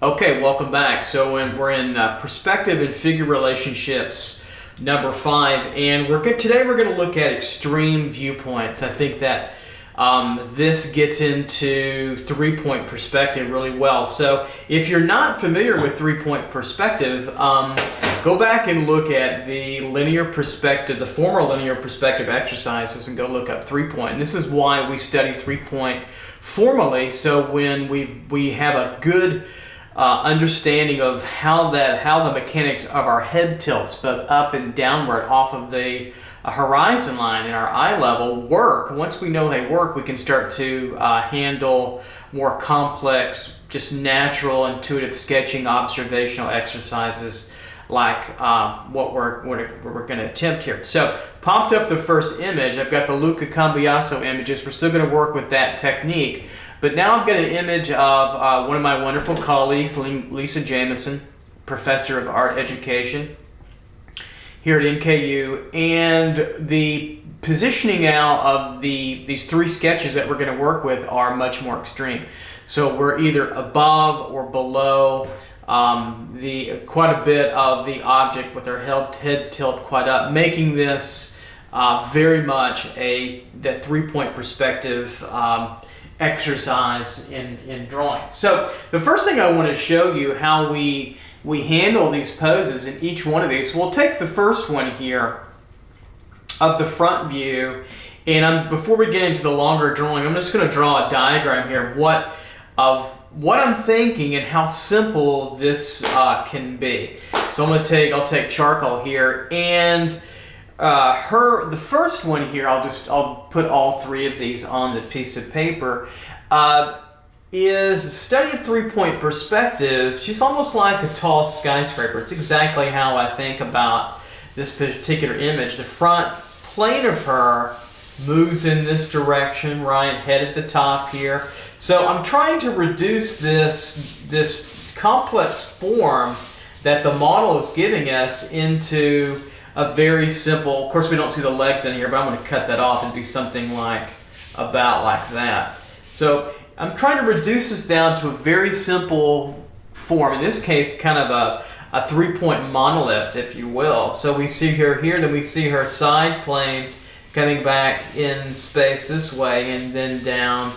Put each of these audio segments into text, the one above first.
Okay, welcome back. So we're in perspective and figure relationships number 5, and today we're going to look at extreme viewpoints. I think that this gets into three-point perspective really well. So if you're not familiar with three-point perspective, go back and look at the linear perspective, the former linear perspective exercises, and go look up three-point. And this is why we study three-point formally. So when we have a good understanding of how the mechanics of our head tilts, both up and downward off of the horizon line in our eye level work. Once we know they work, we can start to handle more complex, just natural, intuitive sketching, observational exercises like what we're going to attempt here. So, popped up the first image. I've got the Luca Cambiaso images. We're still going to work with that technique. But now I've got an image of one of my wonderful colleagues, Lisa Jamison, professor of art education here at NKU, and the positioning out of these three sketches that we're going to work with are much more extreme. So we're either above or below quite a bit of the object with our head tilt quite up, making this very much the three-point perspective exercise in drawing. So the first thing I want to show you how we handle these poses in each one of these. We'll take the first one here of the front view, and before we get into the longer drawing, I'm just going to draw a diagram here of what I'm thinking and how simple this can be. So I'll take charcoal here, and the first one here, I'll put all three of these on the piece of paper, is a study of three-point perspective. She's almost like a tall skyscraper. It's exactly how I think about this particular image. The front plane of her moves in this direction, right, head at the top here. So I'm trying to reduce this complex form that the model is giving us into a very simple, of course we don't see the legs in here, but I'm going to cut that off and do something about like that. So I'm trying to reduce this down to a very simple form. In this case, kind of a three-point monolith, if you will. So we see her here, then we see her side plane coming back in space this way and then down.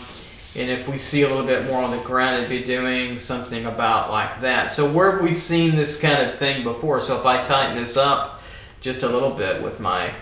And if we see a little bit more on the ground, it'd be doing something about like that. So where have we seen this kind of thing before? So if I tighten this up just a little bit with my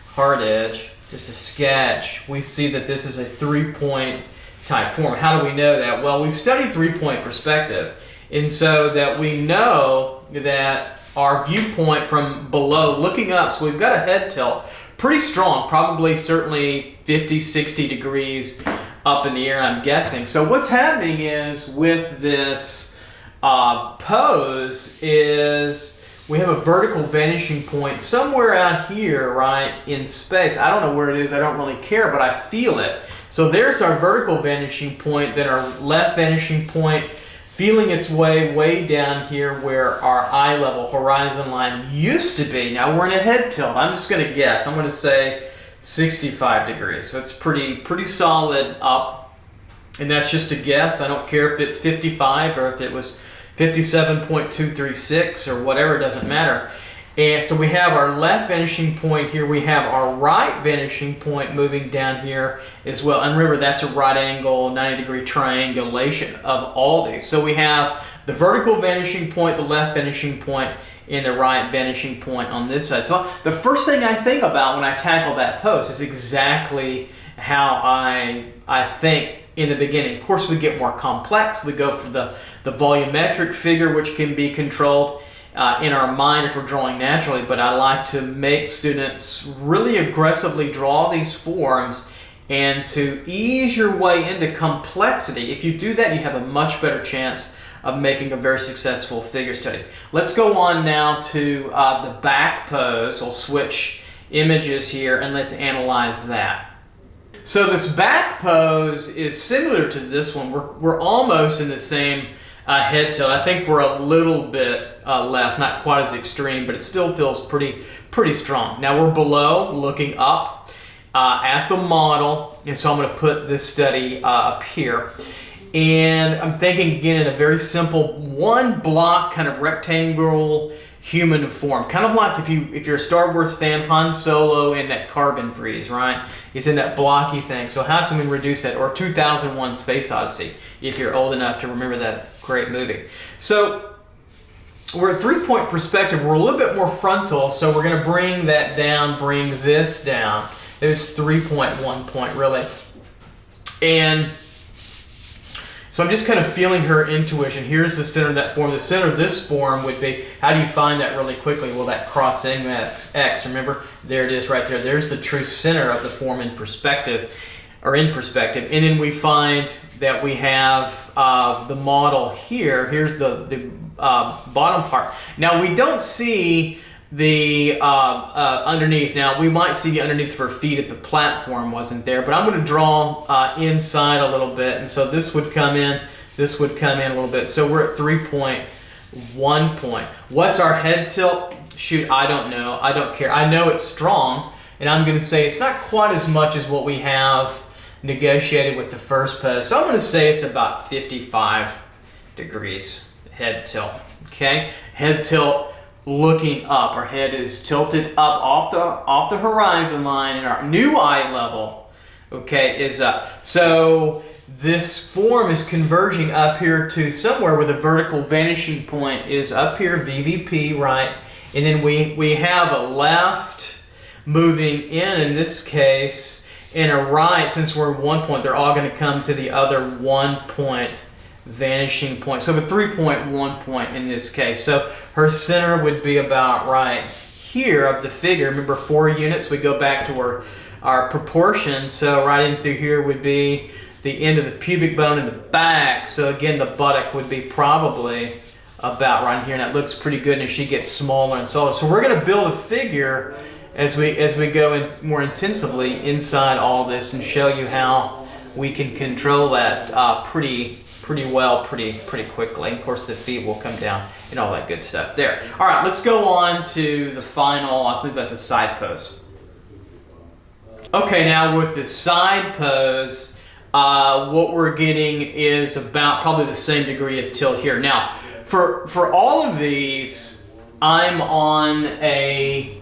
hard edge, just a sketch, we see that this is a three-point type form. How do we know that? Well, we've studied three-point perspective, and so that we know that our viewpoint from below looking up, so we've got a head tilt pretty strong, probably certainly 50, 60 degrees up in the air, I'm guessing. So what's happening is with this pose is we have a vertical vanishing point somewhere out here, right, in space. I don't know where it is, I don't really care, but I feel it. So there's our vertical vanishing point, then our left vanishing point, feeling its way down here where our eye level horizon line used to be. Now we're in a head tilt. I'm just going to guess. I'm going to say 65 degrees. So it's pretty solid up. And that's just a guess. I don't care if it's 55 or if it was 57.236 or whatever, it doesn't matter. And so we have our left vanishing point here. We have our right vanishing point moving down here as well. And remember, that's a right angle, 90-degree triangulation of all these. So we have the vertical vanishing point, the left vanishing point, and the right vanishing point on this side. So the first thing I think about when I tackle that pose is exactly how I think in the beginning. Of course, we get more complex. We go for the volumetric figure, which can be controlled in our mind if we're drawing naturally, but I like to make students really aggressively draw these forms and to ease your way into complexity. If you do that, you have a much better chance of making a very successful figure study. Let's go on now to the back pose. We'll switch images here and let's analyze that. So this back pose is similar to this one. We're almost in the same head tilt. I think we're a little bit less, not quite as extreme, but it still feels pretty strong. Now we're below, looking up at the model, and so I'm going to put this study up here. And I'm thinking again in a very simple one block kind of rectangular human form, kind of like if you're a Star Wars fan, Han Solo in that carbon freeze, right? He's in that blocky thing. So how can we reduce that? Or 2001 Space Odyssey, if you're old enough to remember that great movie. So we're at 3-point perspective. We're a little bit more frontal, so we're going to bring that down, bring this down. It's 3.1 point really. And so I'm just kind of feeling her intuition. Here's the center of that form. The center of this form would be, how do you find that really quickly? Well, that cross X, remember? There it is right there. There's the true center of the form in perspective, or in perspective. And then we find that we have the model here. Here's the bottom part. Now, we don't see the underneath. Now, we might see the underneath for feet if the platform wasn't there, but I'm going to draw inside a little bit, and so this would come in, this would come in a little bit. So we're at 3.1 point. What's our head tilt? Shoot, I don't know. I don't care. I know it's strong, and I'm going to say it's not quite as much as what we have negotiated with the first pose. So I'm going to say it's about 55 degrees head tilt. Okay, head tilt. Looking up, our head is tilted up off the horizon line, and our new eye level, okay, is up. So this form is converging up here to somewhere where the vertical vanishing point is up here, VVP, right? And then we have a left moving in this case, and a right, since we're at 1 point, they're all going to come to the other 1 point vanishing point. So we have a 3.1 point in this case. So her center would be about right here of the figure. Remember, 4 units, we go back to our proportions. So right in through here would be the end of the pubic bone in the back. So again, the buttock would be probably about right here, and that looks pretty good as she gets smaller and smaller. So we're going to build a figure as we go in more intensively inside all this and show you how we can control that pretty well, pretty quickly. Of course, the feet will come down and all that good stuff there. All right, let's go on to the final, I believe that's a side pose. Okay, now with the side pose, what we're getting is about probably the same degree of tilt here. Now, for all of these, I'm on a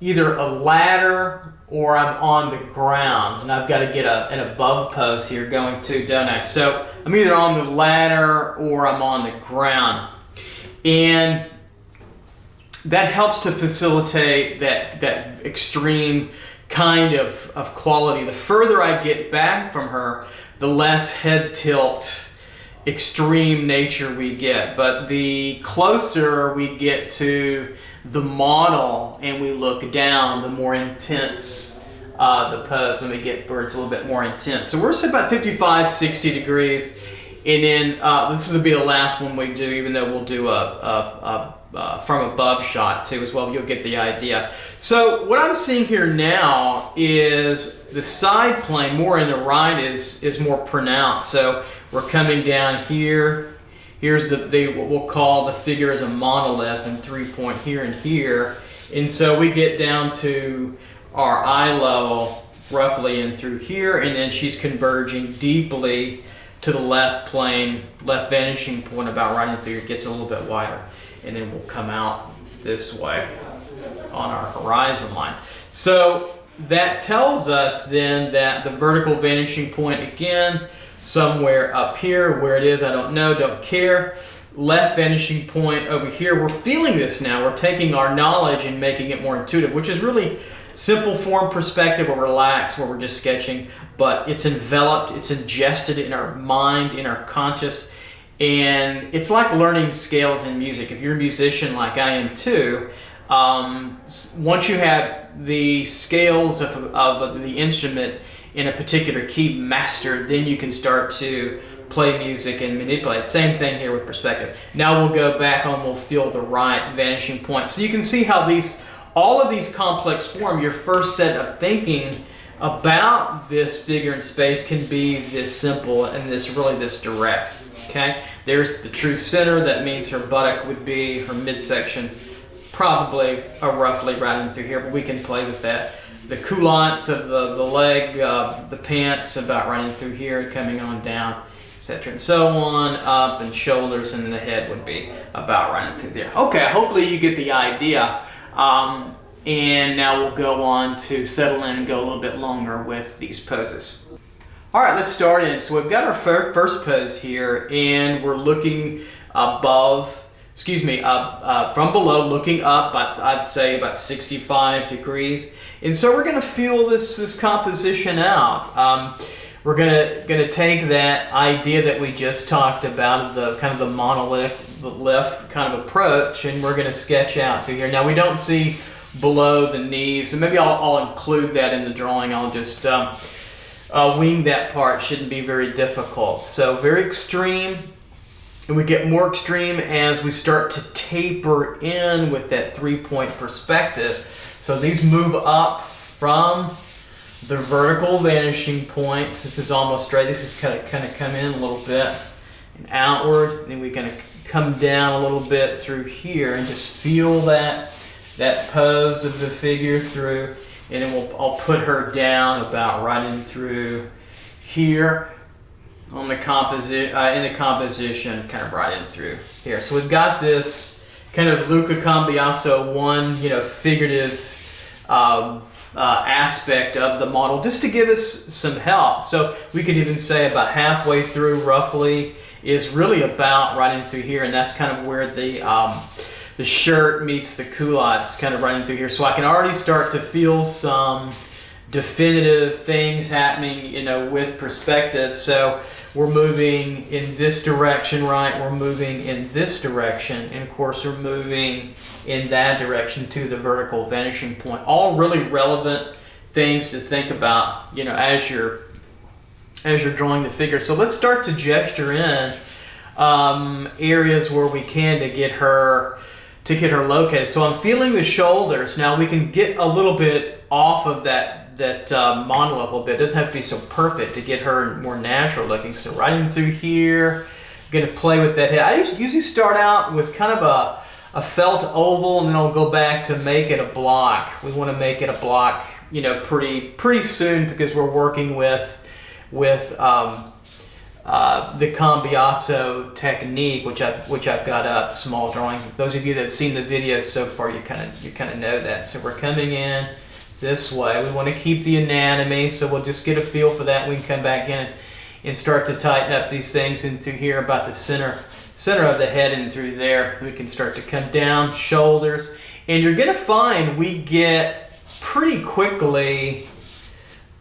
either a ladder or I'm on the ground, and I've got to get an above pose here going to, don't I? So I'm either on the ladder or I'm on the ground, and that helps to facilitate that extreme kind of quality. The further I get back from her, the less head tilt, extreme nature we get. But the closer we get to the model and we look down, the more intense the pose when we get where it's a little bit more intense. So we're at about 55, 60 degrees. And then this will be the last one we do, even though we'll do a from above shot too as well. You'll get the idea. So what I'm seeing here now is the side plane, more in the right, is more pronounced. So we're coming down here. Here's what we'll call the figure as a monolith, and 3 point here and here. And so we get down to our eye level roughly in through here, and then she's converging deeply to the left plane, left vanishing point about right in through. It gets a little bit wider, and then we'll come out this way on our horizon line. So that tells us then that the vertical vanishing point, again, somewhere up here. Where it is, I don't know, don't care. Left vanishing point over here. We're feeling this now. We're taking our knowledge and making it more intuitive, which is really simple form perspective or relaxed, where we're just sketching, but it's enveloped, it's ingested in our mind, in our conscious, and it's like learning scales in music. If you're a musician like I am too, once you have the scales of the instrument in a particular key mastered, then you can start to play music and manipulate. Same thing here with perspective. Now we'll go back and we'll feel the right vanishing point. So you can see how all of these complex form, your first set of thinking about this figure in space can be this simple and this direct. Okay, there's the true center. That means her buttock would be her midsection, probably roughly right in through here, but we can play with that the culottes of the leg, the pants about running through here, coming on down, etc. and so on, up, and shoulders, and the head would be about running through there. Okay, hopefully you get the idea. And now we'll go on to settle in and go a little bit longer with these poses. All right, let's start in. So we've got our first pose here, and we're looking from below, looking up, I'd say about 65 degrees. And so we're gonna feel this composition out. We're gonna take that idea that we just talked about, the kind of the monolith kind of approach, and we're gonna sketch out through here. Now we don't see below the knees, so maybe I'll include that in the drawing. I'll just wing that part. Shouldn't be very difficult. So very extreme, and we get more extreme as we start to taper in with that 3-point perspective. So these move up from the vertical vanishing point. This is almost straight. This is kind of come in a little bit and outward, and then we're going to come down a little bit through here and just feel that pose of the figure through, and then I'll put her down about right in through here on the in the composition, kind of right in through here. So we've got this kind of Luca Cambiaso figurative aspect of the model, just to give us some help. So we could even say about halfway through, roughly, is really about right in through here, and that's kind of where the shirt meets the culottes, kind of running through here. So I can already start to feel some definitive things happening, with perspective. So we're moving in this direction, right? We're moving in this direction, and of course we're moving in that direction to the vertical vanishing point. All really relevant things to think about, as you're drawing the figure. So let's start to gesture in areas where we can to get her located. So I'm feeling the shoulders. Now we can get a little bit off of that monolith a little bit. It doesn't have to be so perfect to get her more natural looking. So right in through here, I'm going to play with that head. I usually start out with kind of a felt oval, and then I'll go back to make it a block. We want to make it a block, pretty soon, because we're working with the Cambiaso technique, which I've got up, small drawing. Those of you that have seen the videos so far, you kind of know that. So we're coming in this way. We want to keep the anatomy, so we'll just get a feel for that. We can come back in and start to tighten up these things in through here about the center of the head and through there. We can start to come down, shoulders, and you're going to find we get pretty quickly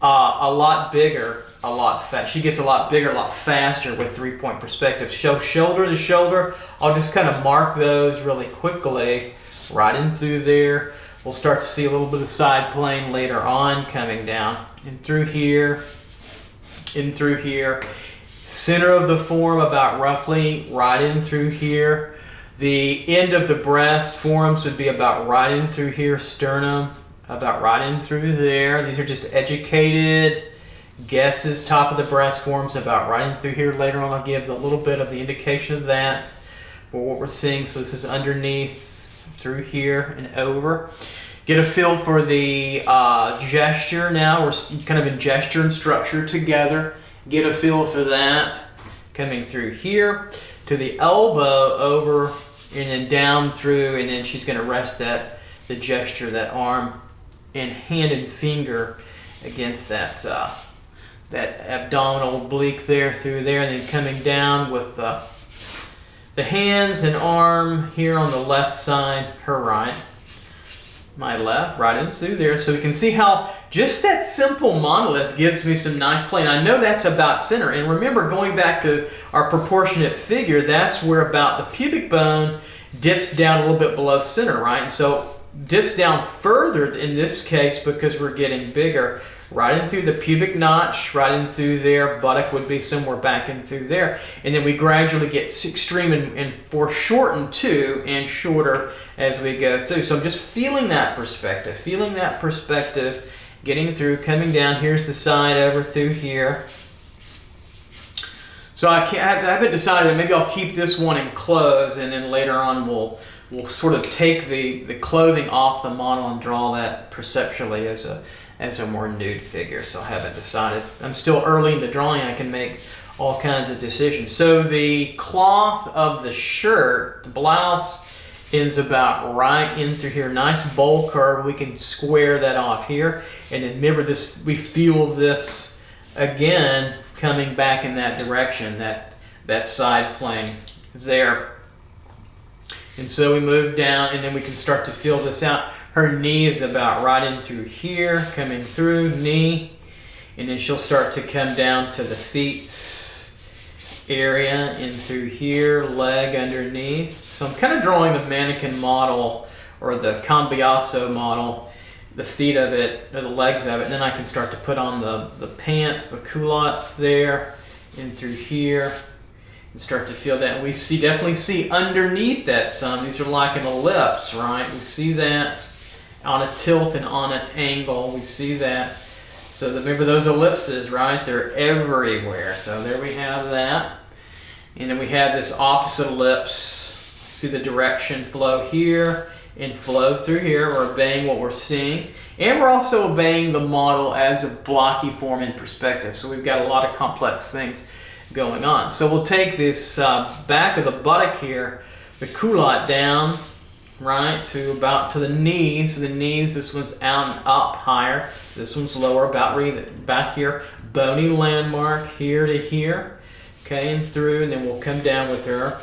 a lot bigger. She gets a lot bigger, a lot faster with 3-point perspective. So shoulder to shoulder, I'll just kind of mark those really quickly, right in through there. We'll start to see a little bit of side plane later on coming down. In through here, in through here. Center of the form about roughly right in through here. The end of the breast forms would be about right in through here. Sternum, about right in through there. These are just educated guesses. Top of the breast forms about right in through here. Later on I'll give a little bit of the indication of that for what we're seeing. So this is underneath, through here and over. Get a feel for the gesture now. We're kind of in gesture and structure together. Get a feel for that. Coming through here to the elbow, over and then down through, and then she's going to rest the gesture, that arm and hand and finger against that abdominal oblique there, through there, and then coming down with the hands and arm here on the left side, her right, my left, right in through there. So we can see how just that simple monolith gives me some nice play. And I know that's about center. And remember, going back to our proportionate figure, that's where about the pubic bone dips down a little bit below center, right? And so dips down further in this case because we're getting bigger. Right in through the pubic notch, right in through there. Buttock would be somewhere back in through there. And then we gradually get extreme and foreshortened too, and shorter as we go through. So I'm just feeling that perspective, getting through, coming down. Here's the side over through here. So I haven't decided, maybe I'll keep this one in clothes, and then later on we'll sort of take the clothing off the model and draw that perceptually as a more nude figure. So I haven't decided. I'm still early in the drawing. I can make all kinds of decisions. So the cloth of the shirt, the blouse, ends about right in through here. Nice bowl curve. We can square that off here. And then remember this, we feel this again coming back in that direction, that side plane there. And so we move down and then we can start to feel this out. Her knee is about right in through here, coming through, knee. And then she'll start to come down to the feet area in through here, leg underneath. So I'm kind of drawing the mannequin model or the Cambiaso model, the feet of it, or the legs of it, and then I can start to put on the pants, the culottes there, in through here, and start to feel that. And we definitely see underneath that some. These are like an ellipse, right? We see that on a tilt and on an angle. We see that. So remember those ellipses, right? They're everywhere. So there we have that. And then we have this opposite ellipse. See the direction flow here and flow through here. We're obeying what we're seeing. And we're also obeying the model as a blocky form in perspective. So we've got a lot of complex things going on. So we'll take this back of the buttock here, the culotte down, right, to about to the knees. So the knees, this one's out and up higher. This one's lower, about here. Bony landmark here to here. Okay, and through, and then we'll come down with her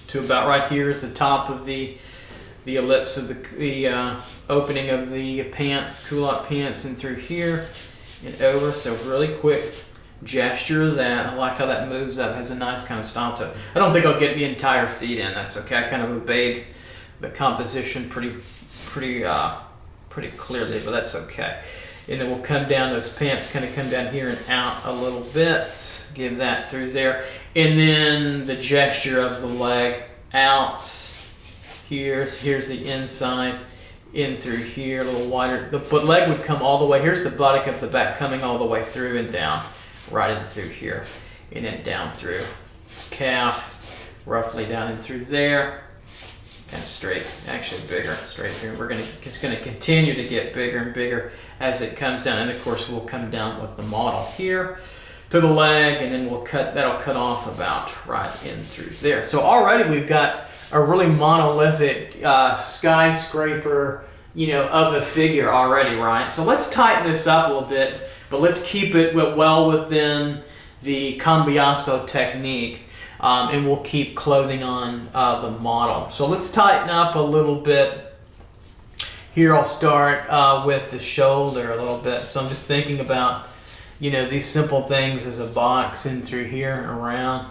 to about right here is the top of the ellipse of the opening of the pants, culotte pants, and through here and over. So really quick gesture of that. I like how that moves up. Has a nice kind of style to it. I don't think I'll get the entire feet in. That's okay. I kind of obeyed the composition pretty clearly, but that's okay. And then we'll come down, those pants kind of come down here and out a little bit. Give that through there. And then the gesture of the leg out. Here's the inside, in through here, a little wider. The leg would come all the way. Here's the buttock of the back coming all the way through and down, right in through here. And then down through calf, roughly down and through there. Kind of straight, actually bigger, straight through. It's going to continue to get bigger and bigger as it comes down. And of course we'll come down with the model here to the leg, and then that'll cut off about right in through there. So already we've got a really monolithic skyscraper, of a figure already, right? So let's tighten this up a little bit, but let's keep it well within the Cambiaso technique. And we'll keep clothing on the model. So let's tighten up a little bit. Here I'll start with the shoulder a little bit. So I'm just thinking about, these simple things as a box in through here and around.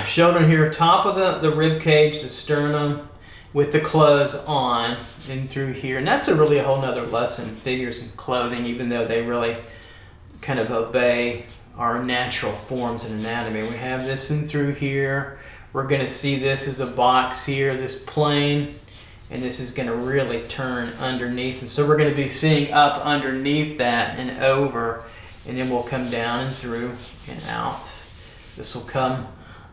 Shoulder here, top of the rib cage, the sternum, with the clothes on in through here. And that's really a whole nother lesson, figures and clothing, even though they really kind of obey our natural forms and anatomy. We have this in through here. We're going to see this as a box here, this plane, and this is going to really turn underneath. And so we're going to be seeing up underneath that and over, and then we'll come down and through and out. This will come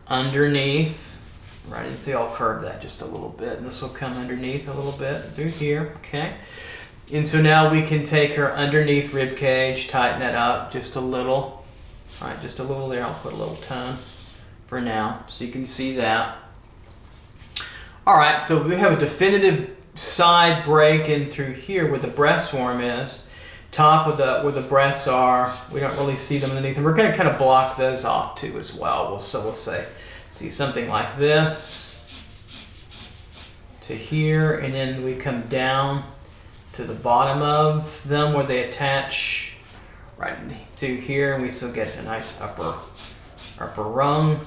underneath, right in through. I'll curve that just a little bit, and this will come underneath a little bit through here, okay? And so now we can take her underneath rib cage, tighten that up just a little. All right, just a little there. I'll put a little tone for now so you can see that. All right, so we have a definitive side break in through here where the breast form is. Top of where the breasts are, we don't really see them underneath. And we're going to kind of block those off too as well. We'll see something like this to here, and then we come down to the bottom of them where they attach right to here, and we still get a nice upper rung.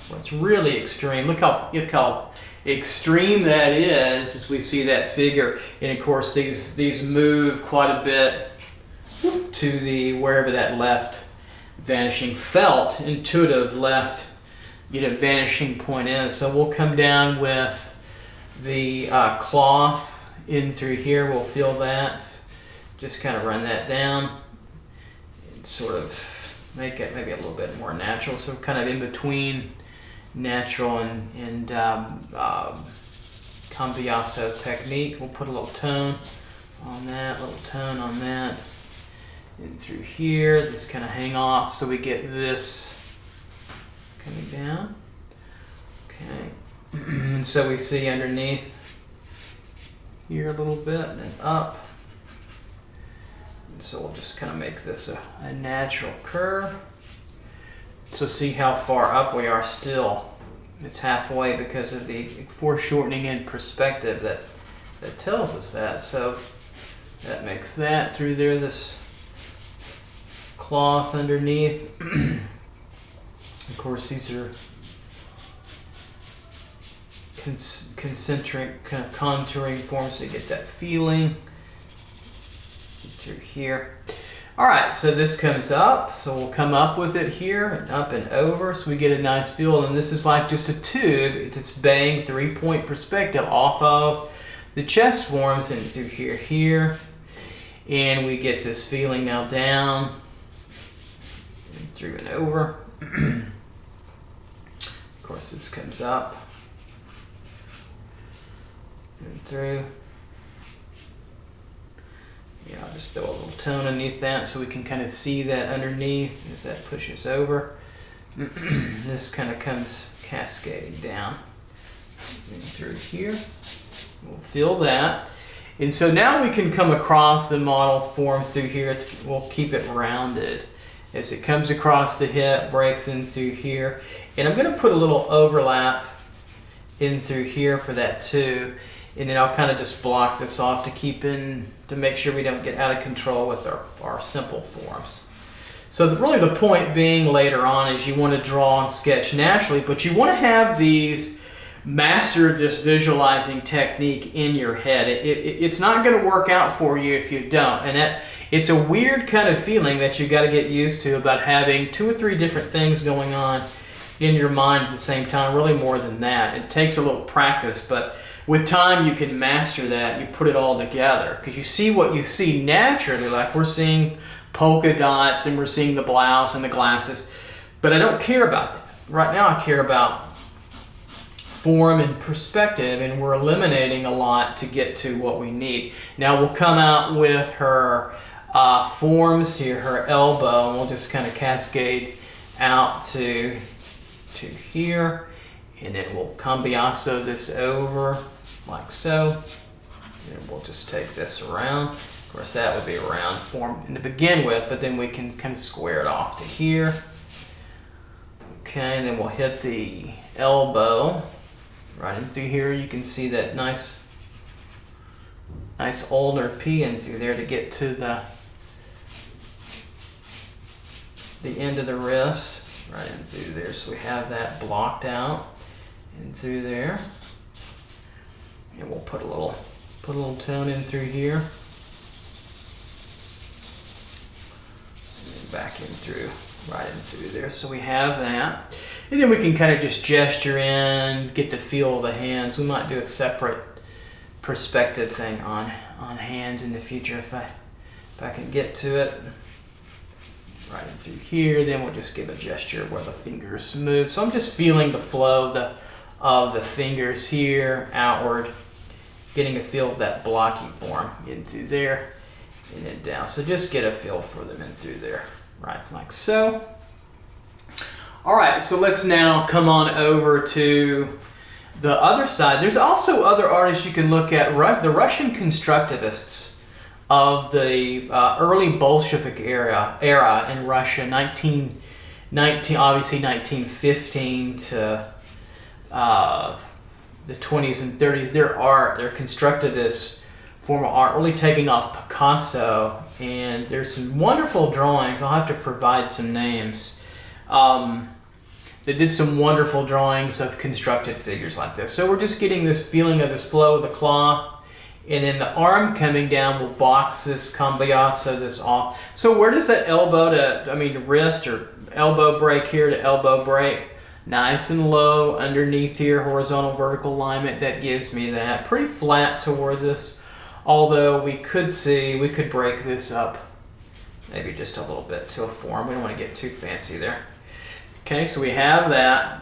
Well, it's really extreme. Look how extreme that is as we see that figure. And of course these move quite a bit to the wherever that left vanishing felt intuitive left vanishing point is. So we'll come down with the cloth in through here. We'll feel that. Just kind of run that down. Sort of make it maybe a little bit more natural, so kind of in between natural and Cambiaso technique. We'll put a little tone on that, little tone on that. And through here, just kind of hang off so we get this coming down. Okay, and so we see underneath here a little bit and then up. And so we'll just kind of make this a natural curve. So see how far up we are still. It's halfway because of the foreshortening in perspective that tells us that. So that makes that through there, this cloth underneath. Of course, these are concentric kind of contouring forms, so you get that feeling through here. All right, so this comes up, so we'll come up with it here and up and over, so we get a nice feel. And this is like just a tube. It's bang 3-point perspective off of the chest forms and through here, and we get this feeling now down and through and over. Of course, this comes up and through. Yeah, I'll just throw a little tone underneath that so we can kind of see that underneath as that pushes over. This kind of comes cascading down and through here. We'll feel that. And so now we can come across the model form through here. We'll keep it rounded. As it comes across the hip, breaks in through here. And I'm going to put a little overlap in through here for that too. And then I'll kind of just block this off to make sure we don't get out of control with our simple forms. So really the point being later on is you want to draw and sketch naturally, but you want to have these master this visualizing technique in your head. It's not going to work out for you if you don't. And it's a weird kind of feeling that you've got to get used to about having 2 or 3 different things going on in your mind at the same time, really more than that. It takes a little practice, but with time you can master that. You put it all together because you see what you see naturally, like we're seeing polka dots and we're seeing the blouse and the glasses, but I don't care about that. Right now I care about form and perspective, and we're eliminating a lot to get to what we need. Now we'll come out with her forms here, her elbow, and we'll just kind of cascade out to here, and then we'll Cambiaso this over like so, and we'll just take this around. Of course that would be a round form to begin with, but then we can kind of square it off to here. Okay, and then we'll hit the elbow right in through here. You can see that nice ulnar P in through there to get to the end of the wrist, right in through there. So we have that blocked out and through there. And we'll put a little tone in through here. And then back in through, right in through there. So we have that. And then we can kind of just gesture in, get the feel of the hands. We might do a separate perspective thing on hands in the future if I can get to it. Right in through here, then we'll just give a gesture where the fingers move. So I'm just feeling the flow of the fingers here, outward, getting a feel of that blocky form in through there and then down. So just get a feel for them in through there, right, like so. All right, so let's now come on over to the other side. There's also other artists you can look at, the Russian Constructivists of the early Bolshevik era in Russia, 1915 to the 20s and 30s. Their art, their Constructivist form of art, really taking off Picasso, and there's some wonderful drawings. I'll have to provide some names. They did some wonderful drawings of constructed figures like this. So we're just getting this feeling of this flow of the cloth, and then the arm coming down will box this Cambiaso this off. So where does that elbow wrist or elbow break here to elbow break? Nice and low underneath here, horizontal vertical alignment. That gives me that pretty flat towards us. Although we could break this up maybe just a little bit to a form. We don't want to get too fancy there. Okay, so we have that,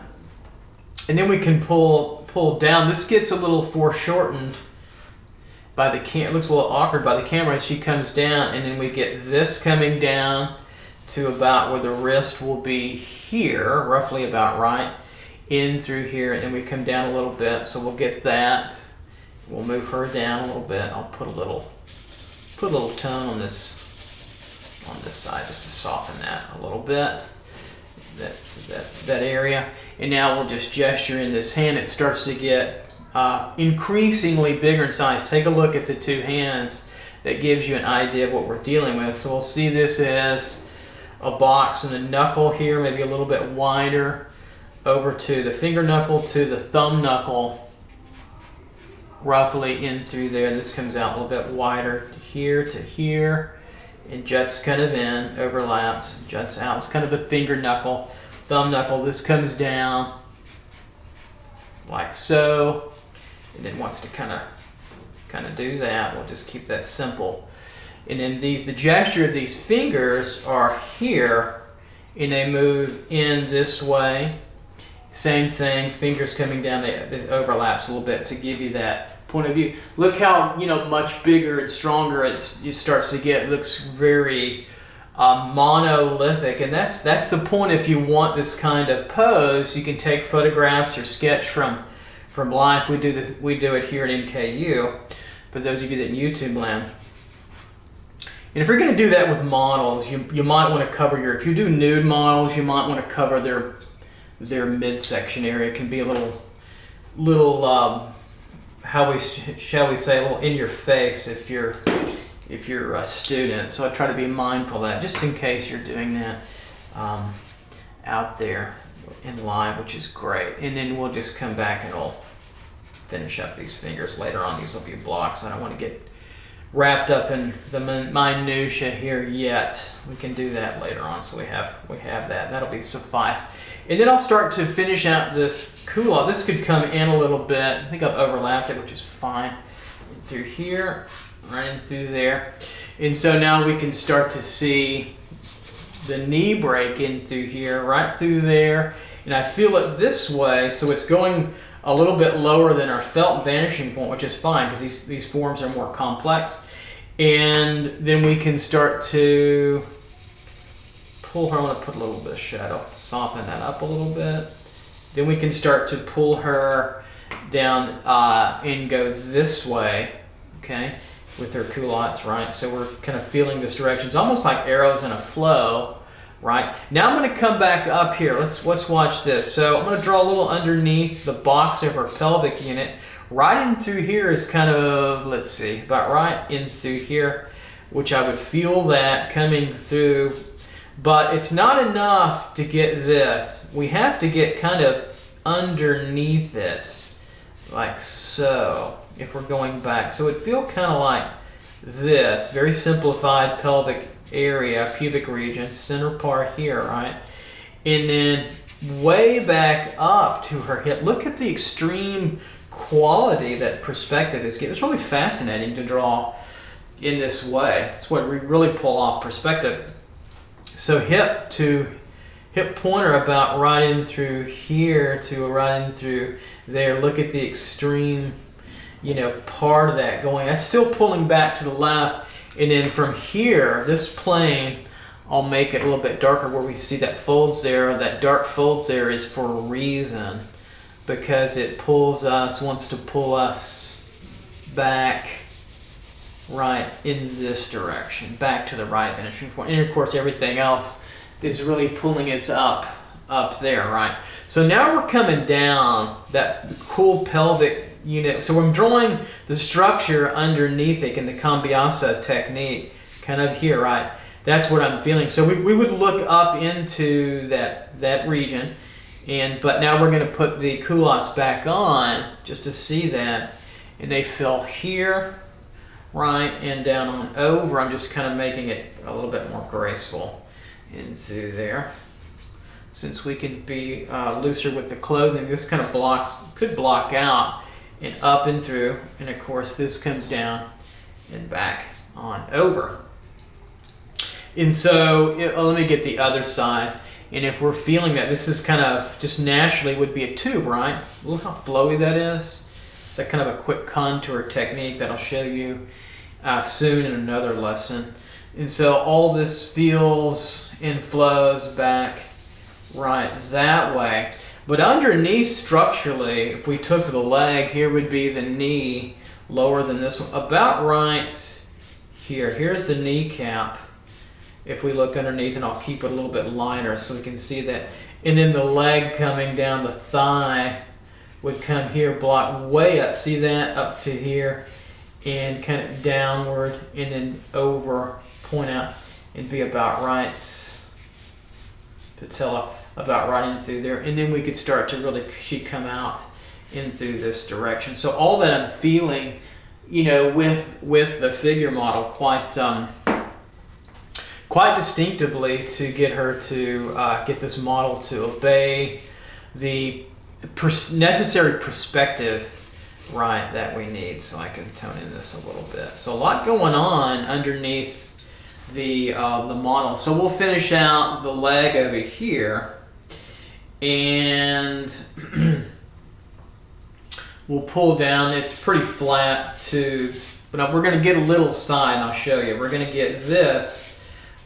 and then we can pull down. This gets a little foreshortened by the it looks a little awkward by the camera. She comes down, and then we get this coming down to about where the wrist will be here, roughly about right, in through here, and then we come down a little bit. So we'll get that. We'll move her down a little bit. I'll put a little tone on this side just to soften that a little bit. That area. And now we'll just gesture in this hand. It starts to get increasingly bigger in size. Take a look at the two hands. That gives you an idea of what we're dealing with. So we'll see this as a box, and the knuckle here maybe a little bit wider over to the finger knuckle to the thumb knuckle, roughly in through there. This comes out a little bit wider to here, and juts kind of in, overlaps, juts out. It's kind of a finger knuckle, thumb knuckle. This comes down like so, and then wants to kind of do that. We'll just keep that simple. And then the gesture of these fingers are here, and they move in this way. Same thing, fingers coming down, it overlaps a little bit to give you that point of view. Look how much bigger and stronger it starts to get. It looks very monolithic, and that's the point. If you want this kind of pose, you can take photographs or sketch from life. We do it here at NKU. For those of you that YouTube land. And if you're going to do that with models, you might want to cover if you do nude models, you might want to cover their midsection area. It can be a little shall we say, a little in your face if you're a student. So I try to be mindful of that, just in case you're doing that out there in live, which is great. And then we'll just come back and we'll finish up these fingers later on. These will be blocks. I don't want to get wrapped up in the minutia here yet. We can do that later on. So we have that. That'll be suffice. And then I'll start to finish out this culotte. This could come in a little bit. I think I've overlapped it, which is fine. Through here, right in through there. And so now we can start to see the knee break in through here, right through there. And I feel it this way, so it's going a little bit lower than our felt vanishing point, which is fine because these forms are more complex. And then we can start to pull her. I want to put a little bit of shadow, soften that up a little bit. Then we can start to pull her down and go this way, okay, with her culottes, right? So we're kind of feeling this direction. It's almost like arrows in a flow, right? Now I'm going to come back up here. Let's watch this. So I'm going to draw a little underneath the box of her pelvic unit. Right in through here is kind of, let's see, about right in through here, which I would feel that coming through. But it's not enough to get this. We have to get kind of underneath it, like so, if we're going back. So it'd feel kind of like this, very simplified pelvic area, pubic region, center part here, right? And then way back up to her hip. Look at the extreme quality that perspective is giving. It's really fascinating to draw in this way. It's what we really pull off perspective. So hip to hip pointer about right in through here to right in through there. Look at the extreme, part of that going. That's still pulling back to the left. And then from here, this plane, I'll make it a little bit darker where we see that folds there. That dark folds there is for a reason, because it wants to pull us back right in this direction, back to the right vanishing point. And of course, everything else is really pulling us up there, right? So now we're coming down that cool pelvic unit. So I'm drawing the structure underneath it in the Cambiaso technique, kind of here, right? That's what I'm feeling. So we would look up into that region, but now we're going to put the culottes back on just to see that, and they fill here, right, and down on over. I'm just kind of making it a little bit more graceful into there. Since we can be looser with the clothing, this kind of could block out and up and through, and of course this comes down and back on over. And so let me get the other side. And if we're feeling that, this is kind of just naturally would be a tube, right? Look how flowy that is. So kind of a quick contour technique that I'll show you soon in another lesson. And so all this feels and flows back right that way. But underneath structurally, if we took the leg, here would be the knee lower than this one, about right here. Here's the kneecap. If we look underneath, and I'll keep it a little bit lighter so we can see that. And then the leg coming down, the thigh would come here, block way up. See that? Up to here, and kind of downward, and then over, point out, and be about right. Patella about right in through there. And then we could start to really, she'd come out in through this direction. So all that I'm feeling, you know, with the figure model quite distinctively to get her to get this model to obey the necessary perspective, right, that we need. So I can tone in this a little bit. So a lot going on underneath the model. So we'll finish out the leg over here, and we'll pull down. It's pretty flat too, but we're going to get a little side. I'll show you. We're going to get this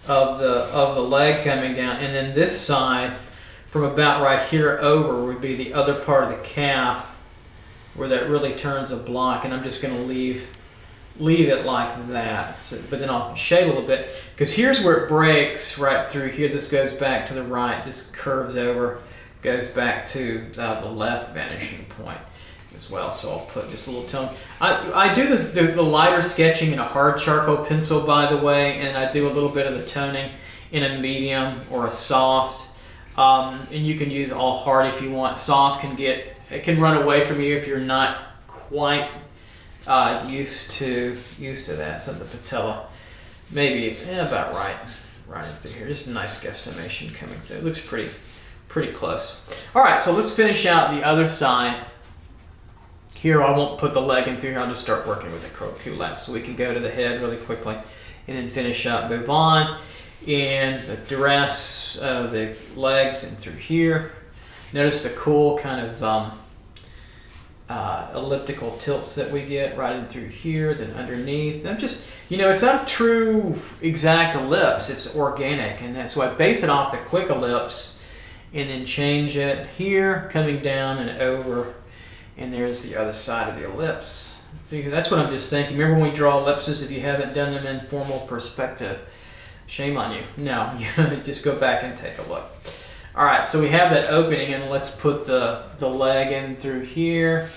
of the leg coming down, and then this side from about right here over would be the other part of the calf where that really turns a block, and I'm just going to leave it like that. So, but then I'll shade a little bit, because here's where it breaks right through here. This goes back to the right, this curves over, goes back to the left vanishing point as well. So I'll put just a little tone. I do the lighter sketching in a hard charcoal pencil, by the way, and I do a little bit of the toning in a medium or a soft. And you can use all hard if you want. Soft can run away from you if you're not quite used to that. So the patella, maybe about right through here. Just a nice guesstimation coming through. It looks pretty close. All right, so let's finish out the other side. Here, I won't put the leg in through here. I'll just start working with the culottes, so we can go to the head really quickly and then finish up, move on. And the dress, the legs, and through here. Notice the cool kind of elliptical tilts that we get right in through here, then underneath. I'm just, it's not true exact ellipse, it's organic, and so I base it off the quick ellipse and then change it here, coming down and over, and there's the other side of the ellipse. That's what I'm just thinking. Remember when we draw ellipses, if you haven't done them in formal perspective, shame on you. No, just go back and take a look. All right, so we have that opening, and let's put the leg in through here,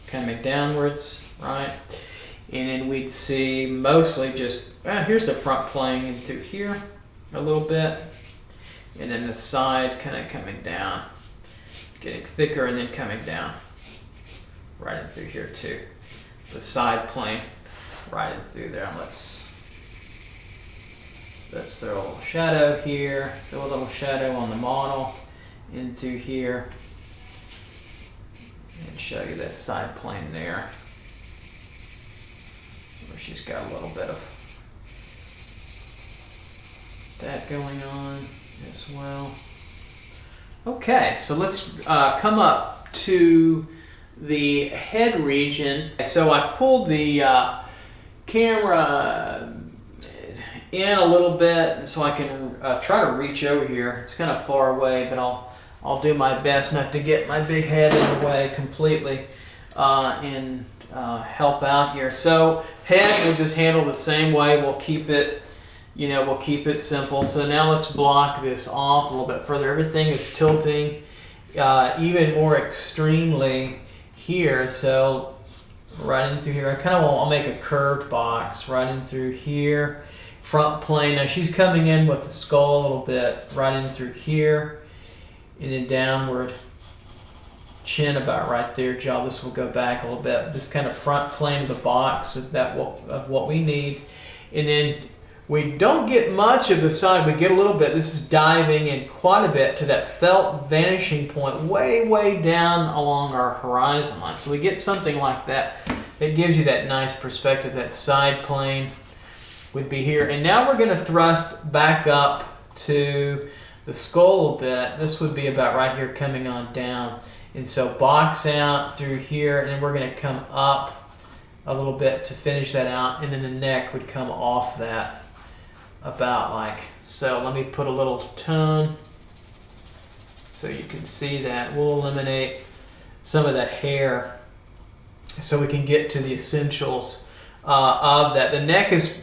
coming downwards, right? And then we'd see mostly just, here's the front plane in through here a little bit, and then the side kind of coming down, getting thicker, and then coming down, right in through here too. The side plane right in through there. Let's throw a little shadow here, throw a little shadow on the model into here, and show you that side plane there, where she's got a little bit of that going on as well. Okay, so let's come up to the head region. So I pulled the camera in a little bit so I can try to reach over here. It's kind of far away, but I'll do my best not to get my big head in the way completely and help out here. So head we'll just handle the same way. We'll keep it, we'll keep it simple. So now let's block this off a little bit further. Everything is tilting even more extremely here. So right in through here, I'll make a curved box right in through here. Front plane, now she's coming in with the skull a little bit, right in through here, and then downward, chin about right there, jaw, this will go back a little bit. This kind of front plane of the box of what we need. And then we don't get much of the side, we get a little bit. This is diving in quite a bit to that felt vanishing point way down along our horizon line. So we get something like that. It gives you that nice perspective. That side plane would be here. And now we're going to thrust back up to the skull a bit. This would be about right here coming on down. And so box out through here, and then we're going to come up a little bit to finish that out, and then the neck would come off that about like so. Let me put a little tone so you can see that. We'll eliminate some of that hair so we can get to the essentials of that.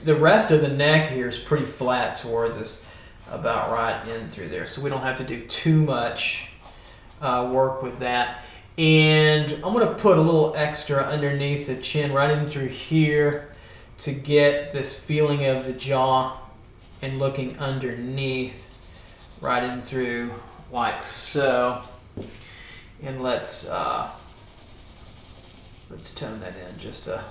The rest of the neck here is pretty flat towards us, about right in through there, so we don't have to do too much work with that. And I'm going to put a little extra underneath the chin, right in through here, to get this feeling of the jaw and looking underneath, right in through like so. And let's tone that in just a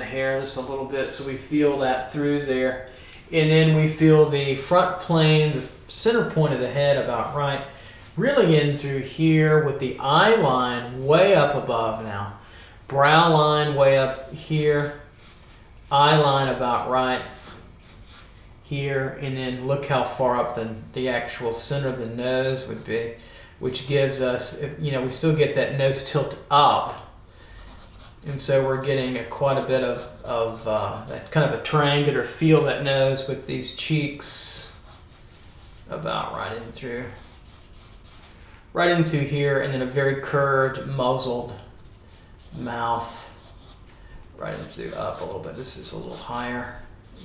hair, just a little bit, so we feel that through there. And then we feel the front plane, the center point of the head about right, really in through here with the eye line way up above now. Brow line way up here, eye line about right here, and then look how far up the actual center of the nose would be, which gives us, you know, we still get that nose tilt up. And so we're getting quite a bit of that kind of a triangular feel, that nose with these cheeks about right in through here, and then a very curved, muzzled mouth right in through up a little bit. This is a little higher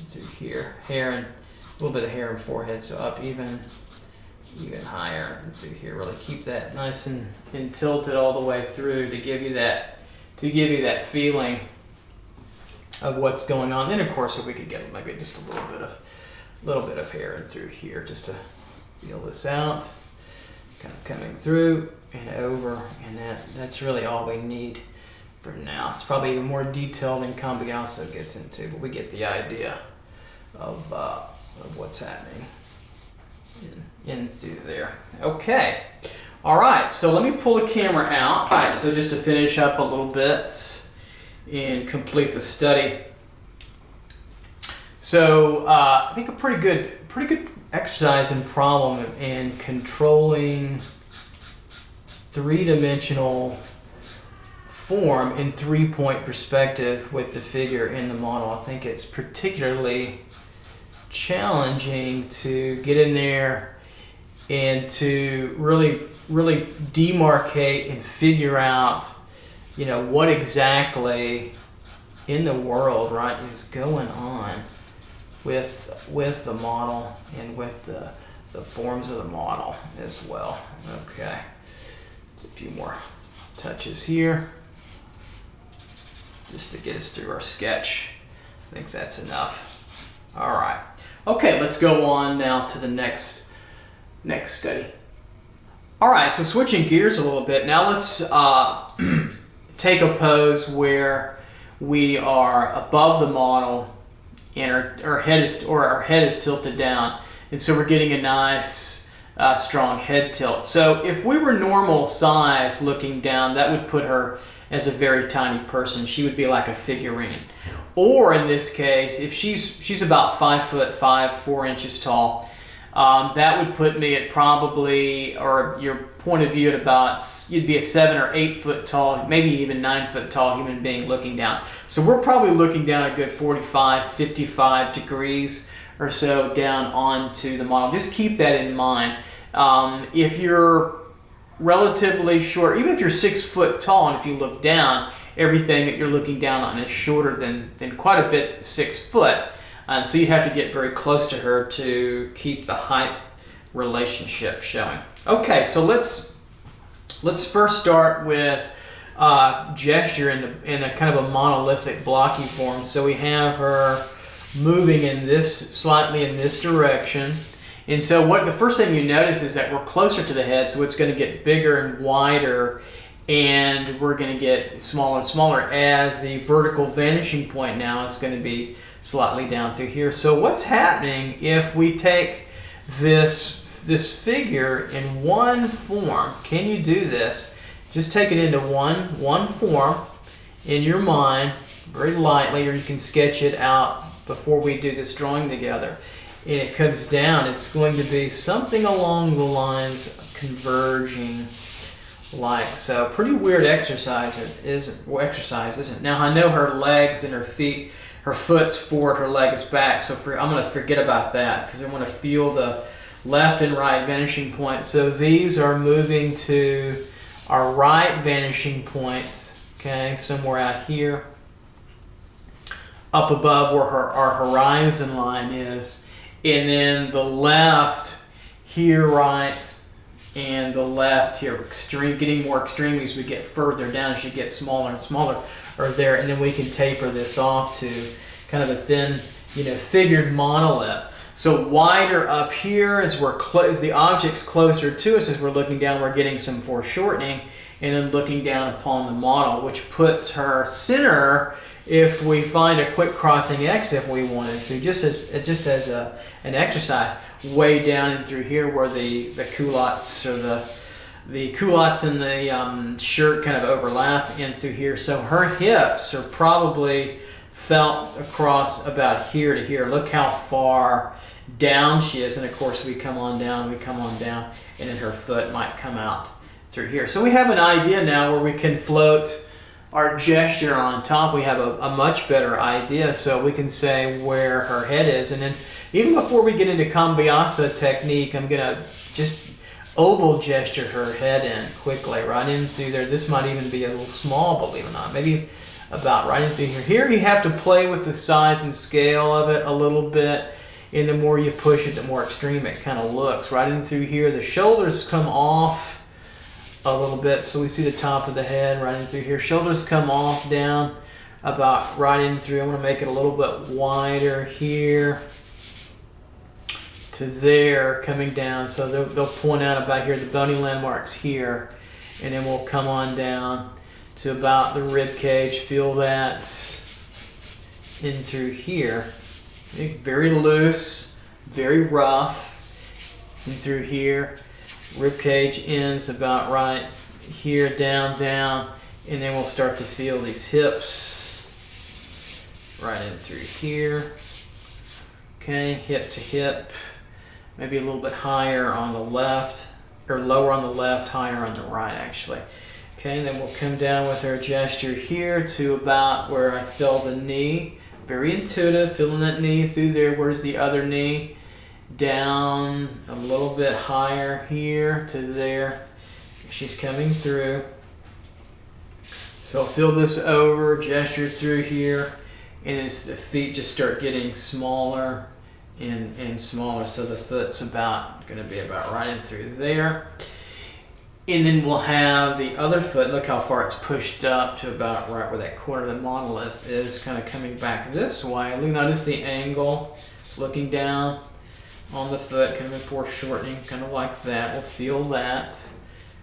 through here. Hair and a little bit of hair and forehead, so up even higher through here. Really keep that nice and tilted all the way through to give you that feeling of what's going on. Then of course, if we could get maybe just a little bit of hair in through here, just to feel this out, kind of coming through and over, and that's really all we need for now. It's probably even more detailed than Cambiaso gets into, but we get the idea of what's happening in through there. Okay. All right, so let me pull the camera out. All right, so just to finish up a little bit and complete the study. So I think a pretty good exercise and problem in controlling three-dimensional form in three-point perspective with the figure in the model. I think it's particularly challenging to get in there and to really demarcate and figure out, you know, what exactly in the world, right, is going on with the model and with the forms of the model as well. Okay, just a few more touches here just to get us through our sketch. I think that's enough. All right. Okay, let's go on now to the next study. All right, so switching gears a little bit, now let's take a pose where we are above the model and our head is tilted down, and so we're getting a nice strong head tilt. So if we were normal size looking down, that would put her as a very tiny person. She would be like a figurine. Or in this case, if she's about 5'5", 4 inches tall, that would put me at probably, or your point of view at about, you'd be a 7 or 8 foot tall, maybe even 9 foot tall human being looking down. So we're probably looking down a good 45, 55 degrees or so down onto the model. Just keep that in mind. If you're relatively short, even if you're 6 foot tall, and if you look down, everything that you're looking down on is shorter than quite a bit 6 foot. So you have to get very close to her to keep the height relationship showing. Okay, so let's first start with gesture in a kind of a monolithic blocky form. So we have her moving slightly in this direction. And so the first thing you notice is that we're closer to the head, so it's going to get bigger and wider, and we're going to get smaller and smaller as the vertical vanishing point now is going to be slightly down through here. So what's happening if we take this figure in one form? Can you do this? Just take it into one form in your mind very lightly, or you can sketch it out before we do this drawing together. And it comes down, it's going to be something along the lines of converging like. So pretty weird exercise isn't it? Now I know her legs and her feet, her foot's forward, her leg is back. So I'm going to forget about that because I want to feel the left and right vanishing point. So these are moving to our right vanishing points, okay, somewhere out here, up above where our horizon line is, and then the left here, right, and the left here, getting more extreme as we get further down, as you get smaller and smaller, are there, and then we can taper this off to kind of a thin, figured monolith. So wider up here as the object's closer to us, as we're looking down, we're getting some foreshortening, and then looking down upon the model, which puts her center, if we find a quick crossing X if we wanted to, just as an exercise, way down and through here where the culottes or the culottes and the shirt kind of overlap in through here. So her hips are probably felt across about here to here. Look how far down she is, and of course we come on down, and then her foot might come out through here. So we have an idea now where we can float our gesture on top. We have a much better idea, so we can say where her head is. And then even before we get into Cambiaso technique, I'm gonna just oval gesture her head in quickly, right in through there. This might even be a little small, believe it or not, maybe about right in through here. Here you have to play with the size and scale of it a little bit, and the more you push it, the more extreme it kind of looks. Right in through here, the shoulders come off a little bit, so we see the top of the head right in through here. Shoulders come off down about right in through. I want to make it a little bit wider here to there, coming down. So they'll point out about here, the bony landmarks here, and then we'll come on down to about the rib cage. Feel that in through here. Very loose, very rough in through here. Rib cage ends about right here, down, and then we'll start to feel these hips right in through here. Okay, hip to hip, maybe a little bit higher on the left, or lower on the left, higher on the right actually. Okay, and then we'll come down with our gesture here to about where I feel the knee. Very intuitive, feeling that knee through there. Where's the other knee? Down a little bit higher here to there. She's coming through. So feel this over, gesture through here, and as the feet just start getting smaller and smaller. So the foot's going to be about right in through there. And then we'll have the other foot, look how far it's pushed up to about right where that corner of the monolith is, kind of coming back this way. Notice the angle, looking down on the foot, kind of foreshortening, kind of like that. We'll feel that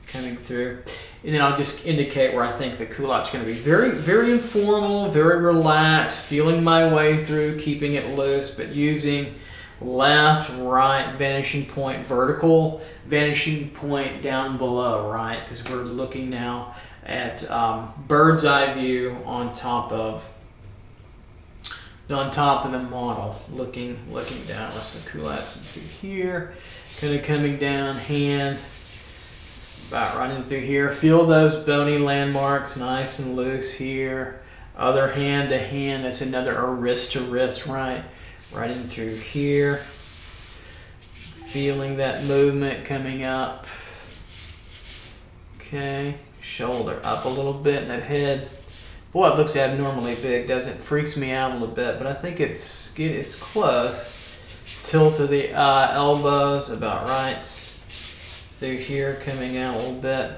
coming through. And then I'll just indicate where I think the culottes going to be. Very, very informal, very relaxed, feeling my way through, keeping it loose, but using left, right, vanishing point, vertical, vanishing point down below, right? Because we're looking now at bird's eye view on top of the model, looking down. What's the culottes through here, kind of coming down, hand about right in through here. Feel those bony landmarks, nice and loose here. Other hand to hand, that's another, or wrist to wrist, right? Right in through here. Feeling that movement coming up. Okay, shoulder up a little bit, and that head. Boy, it looks abnormally big, doesn't it? Freaks me out a little bit, but I think it's close. Tilt to the elbows, about right. Through here, coming out a little bit.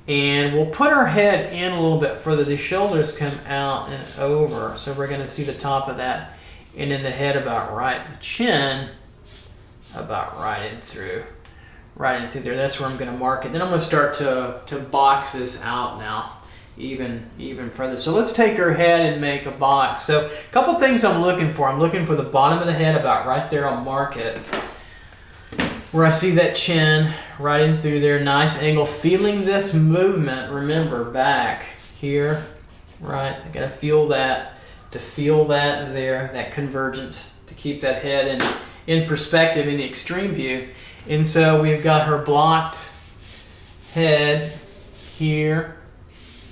And we'll put our head in a little bit further. The shoulders come out and over, so we're going to see the top of that. And then the head about right, the chin about right in through there. That's where I'm going to mark it. Then I'm going to start to box this out now, even further. So let's take her head and make a box. So a couple things I'm looking for. I'm looking for the bottom of the head about right there. I'll mark it where I see that chin right in through there. Nice angle. Feeling this movement. Remember, back here, right? I got to feel that. To feel that there, that convergence, to keep that head in perspective in the extreme view. And so we've got her blocked head here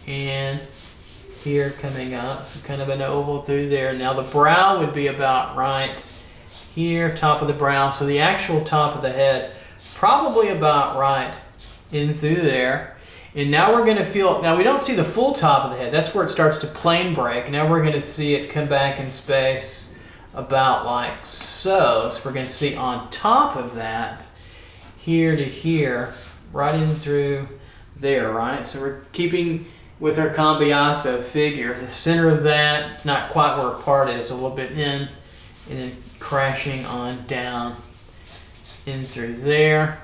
and here coming up. So kind of an oval through there. Now the brow would be about right here, top of the brow. So the actual top of the head, probably about right in through there. And now we're going to feel, now we don't see the full top of the head. That's where it starts to plane break. Now we're going to see it come back in space about like so. So we're going to see on top of that, here to here, right in through there, right? So we're keeping with our Cambiaso figure. The center of that, it's not quite where our part is, a little bit in, and then crashing on down in through there,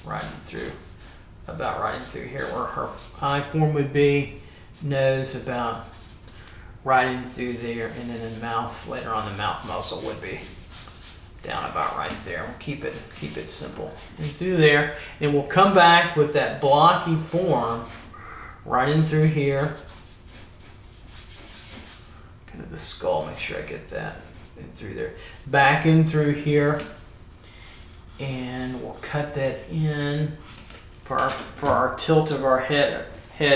right in through, about right in through here where her eye form would be, nose about right in through there, and then the mouth, later on the mouth muscle would be down about right there. We'll keep it simple. And through there, and we'll come back with that blocky form right in through here. Kind of the skull, make sure I get that in through there. Back in through here, and we'll cut that in for our tilt of our head.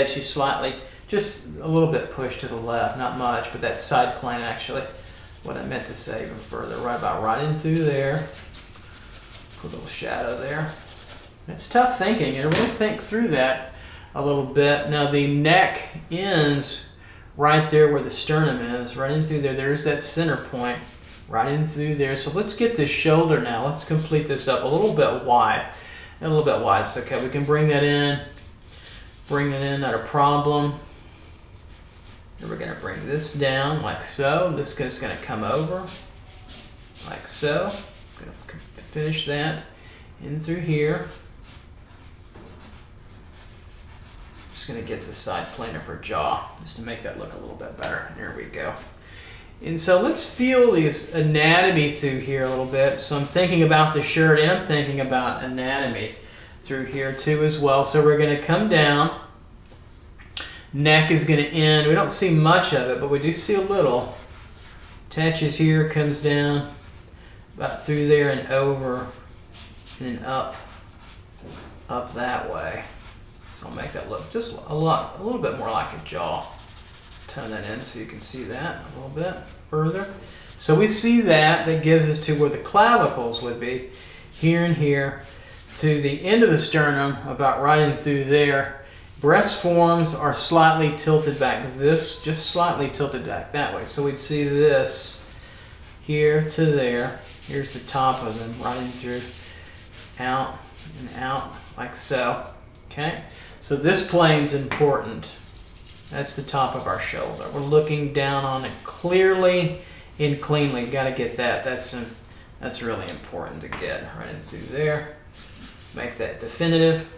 She's slightly, just a little bit pushed to the left, not much, but that side plane actually, what I meant to say even further, right in through there. Put a little shadow there. It's tough thinking, you really think through that a little bit. Now the neck ends right there where the sternum is, right in through there. There's that center point, right in through there. So let's get this shoulder now. Let's complete this up a little bit wide. A little bit wide, so okay, we can bring that in. Bring it in, not a problem. And we're going to bring this down like so. This is going to come over like so. I'm going to finish that in through here. Just going to get the side plane of her jaw just to make that look a little bit better. There we go. And so let's feel this anatomy through here a little bit. So I'm thinking about the shirt and I'm thinking about anatomy through here too as well. So we're going to come down. Neck is going to end. We don't see much of it, but we do see a little. Attaches here, comes down about through there and over and then up that way. I'll make that look just a little bit more like a jaw. Tone that in so you can see that a little bit further. So we see that gives us to where the clavicles would be, here and here, to the end of the sternum, about right in through there. Breast forms are slightly tilted back. This just slightly tilted back that way. So we'd see this here to there. Here's the top of them, right in through, out and out, like so. Okay? So this plane's important. That's the top of our shoulder. We're looking down on it clearly and cleanly. Got to get that. That's really important to get right in through there. Make that definitive.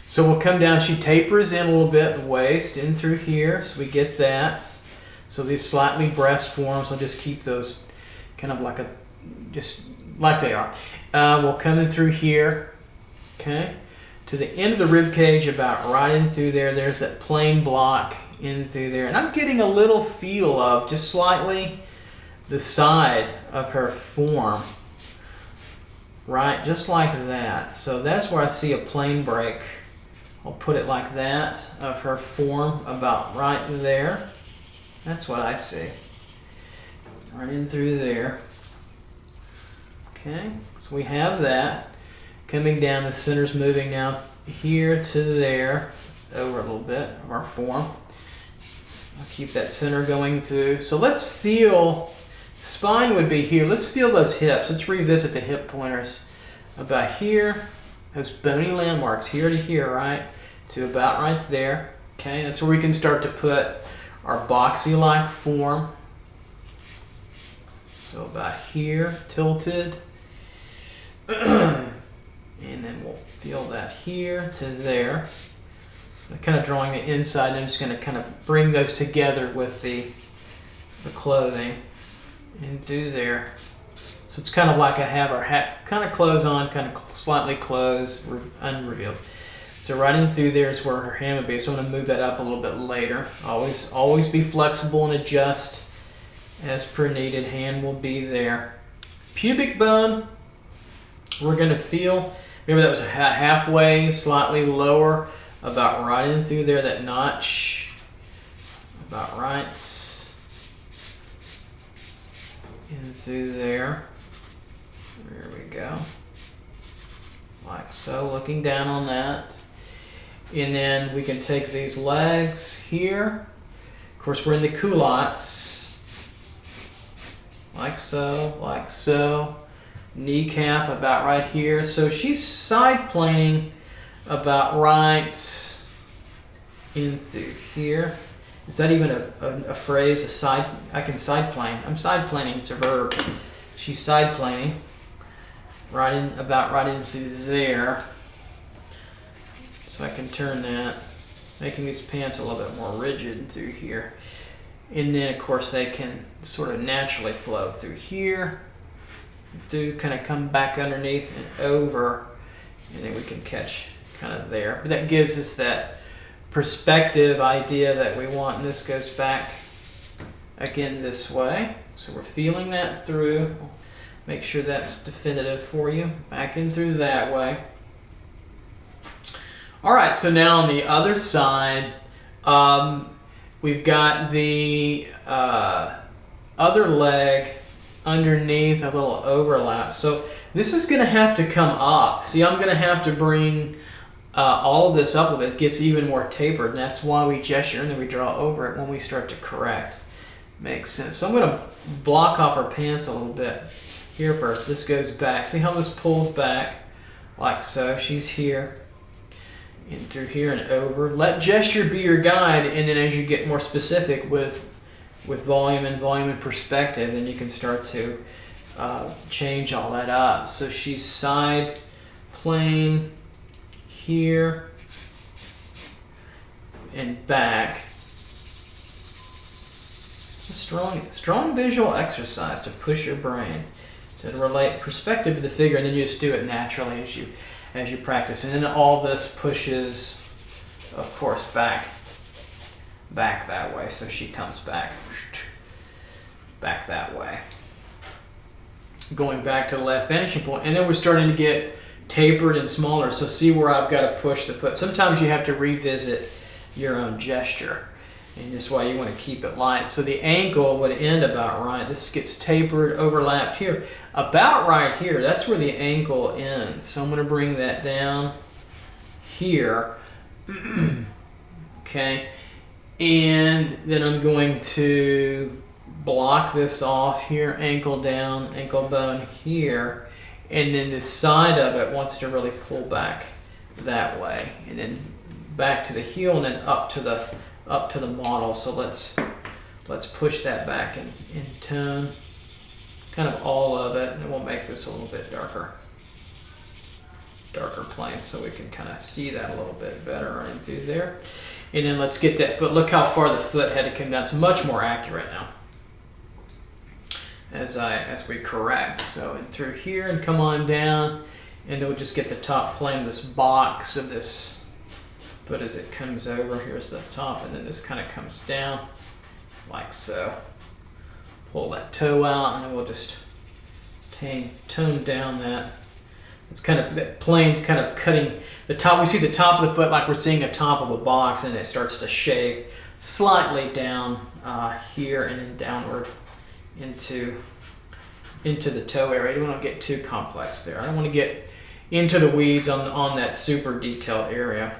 So we'll come down. She tapers in a little bit, the waist in through here. So we get that. So these slightly breast forms, I'll just keep those kind of like just like they are. We'll come in through here. Okay. To the end of the rib cage, about right in through there. There's that plain block in through there. And I'm getting a little feel of just slightly the side of her form. Right, just like that. So that's where I see a plane break. I'll put it like that, of her form, about right there. That's what I see. Right in through there. Okay, so we have that. Coming down, the center's moving now here to there, over a little bit of our form. I'll keep that center going through. So let's feel, spine would be here. Let's feel those hips. Let's revisit the hip pointers. About here, those bony landmarks, here to here, right? To about right there. Okay, that's where we can start to put our boxy-like form. So about here, tilted. And then we'll feel that here to there. I'm kind of drawing it inside, and I'm just going to kind of bring those together with the clothing into there. So it's kind of like I have our hat kind of clothes on, kind of slightly closed, unrevealed. So right in through there is where her hand would be. So I'm going to move that up a little bit later. Always be flexible and adjust as per needed. Hand will be there. Pubic bone, we're going to feel Remember that was halfway, slightly lower, about right in through there, that notch, about right in through there. There we go. Like so, looking down on that. And then we can take these legs here. Of course, we're in the culottes. Like so, like so. Kneecap about right here. So she's side planing about right in through here. Is that even a phrase? A side? I can side plane. I'm side planing. It's a verb. She's side planing. Right in, about right into there. So I can turn that, making these pants a little bit more rigid through here. And then of course they can sort of naturally flow through here, through, kind of come back underneath and over, and then we can catch kind of there. But that gives us that perspective idea that we want, and this goes back again this way. So we're feeling that through. Make sure that's definitive for you. Back in through that way. All right, so now on the other side, we've got the other leg underneath, a little overlap. So this is going to have to come up. See, I'm going to have to bring all of this up with it. It gets even more tapered, and that's why we gesture and then we draw over it when we start to correct. Makes sense. So I'm going to block off our pants a little bit here first. This goes back. See how this pulls back? Like so. She's here. In through here and over. Let gesture be your guide, and then as you get more specific with volume and perspective, then you can start to change all that up. So she's side plane here and back. It's a strong visual exercise to push your brain to relate perspective to the figure, and then you just do it naturally as you practice. And then all this pushes, of course, back that way. So she comes back that way. Going back to the left vanishing point. And then we're starting to get tapered and smaller. So see where I've got to push the foot. Sometimes you have to revisit your own gesture. And that's why you want to keep it light. So the ankle would end about right. This gets tapered, overlapped here. About right here, that's where the ankle ends. So I'm going to bring that down here. Okay. And then I'm going to block this off here, ankle down, ankle bone here. And then the side of it wants to really pull back that way. And then back to the heel and then up to the model. So let's push that back in tone, kind of all of it, and we'll make this a little bit darker plane so we can kind of see that a little bit better right through there. And then let's get that foot. Look how far the foot had to come down. It's much more accurate now as we correct. So in through here and come on down, and then we'll just get the top plane of this box of this foot as it comes over. Here's the top, and then this kind of comes down like so. Pull that toe out, and then we'll just tone down that. It's kind of, that plane's kind of cutting the top. We see the top of the foot like we're seeing a top of a box, and it starts to shave slightly down here and then downward into the toe area. I don't want to get too complex there. I don't want to get into the weeds on that super detailed area.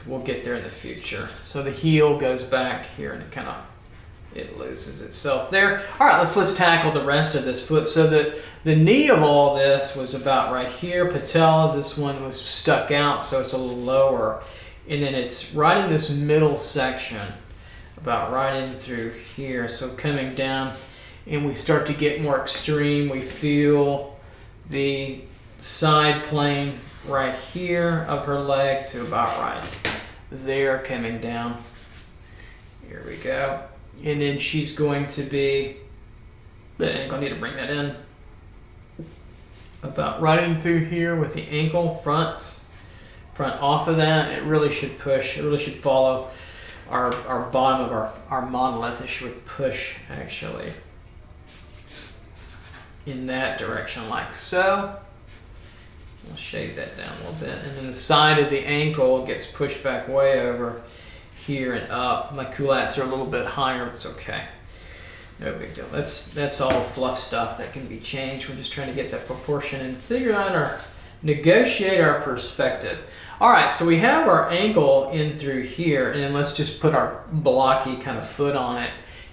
We'll get there in the future. So the heel goes back here, and it loses itself there. All right, let's tackle the rest of this foot. So the knee of all this was about right here. Patella, this one was stuck out, so it's a little lower. And then it's right in this middle section, about right in through here. So coming down, and we start to get more extreme. We feel the side plane right here of her leg to about right there, coming down. Here we go. And then she's going to be, I'm going to need to bring that in, about right in through here with the ankle front off of that. It really should push, it really should follow our bottom of our monolith. It should push actually in that direction like so. We'll shade that down a little bit. And then the side of the ankle gets pushed back way over here and up. My culottes are a little bit higher, it's okay. No big deal. That's all fluff stuff that can be changed. We're just trying to get that proportion and figure out negotiate our perspective. All right, so we have our ankle in through here, and then let's just put our blocky kind of foot on it.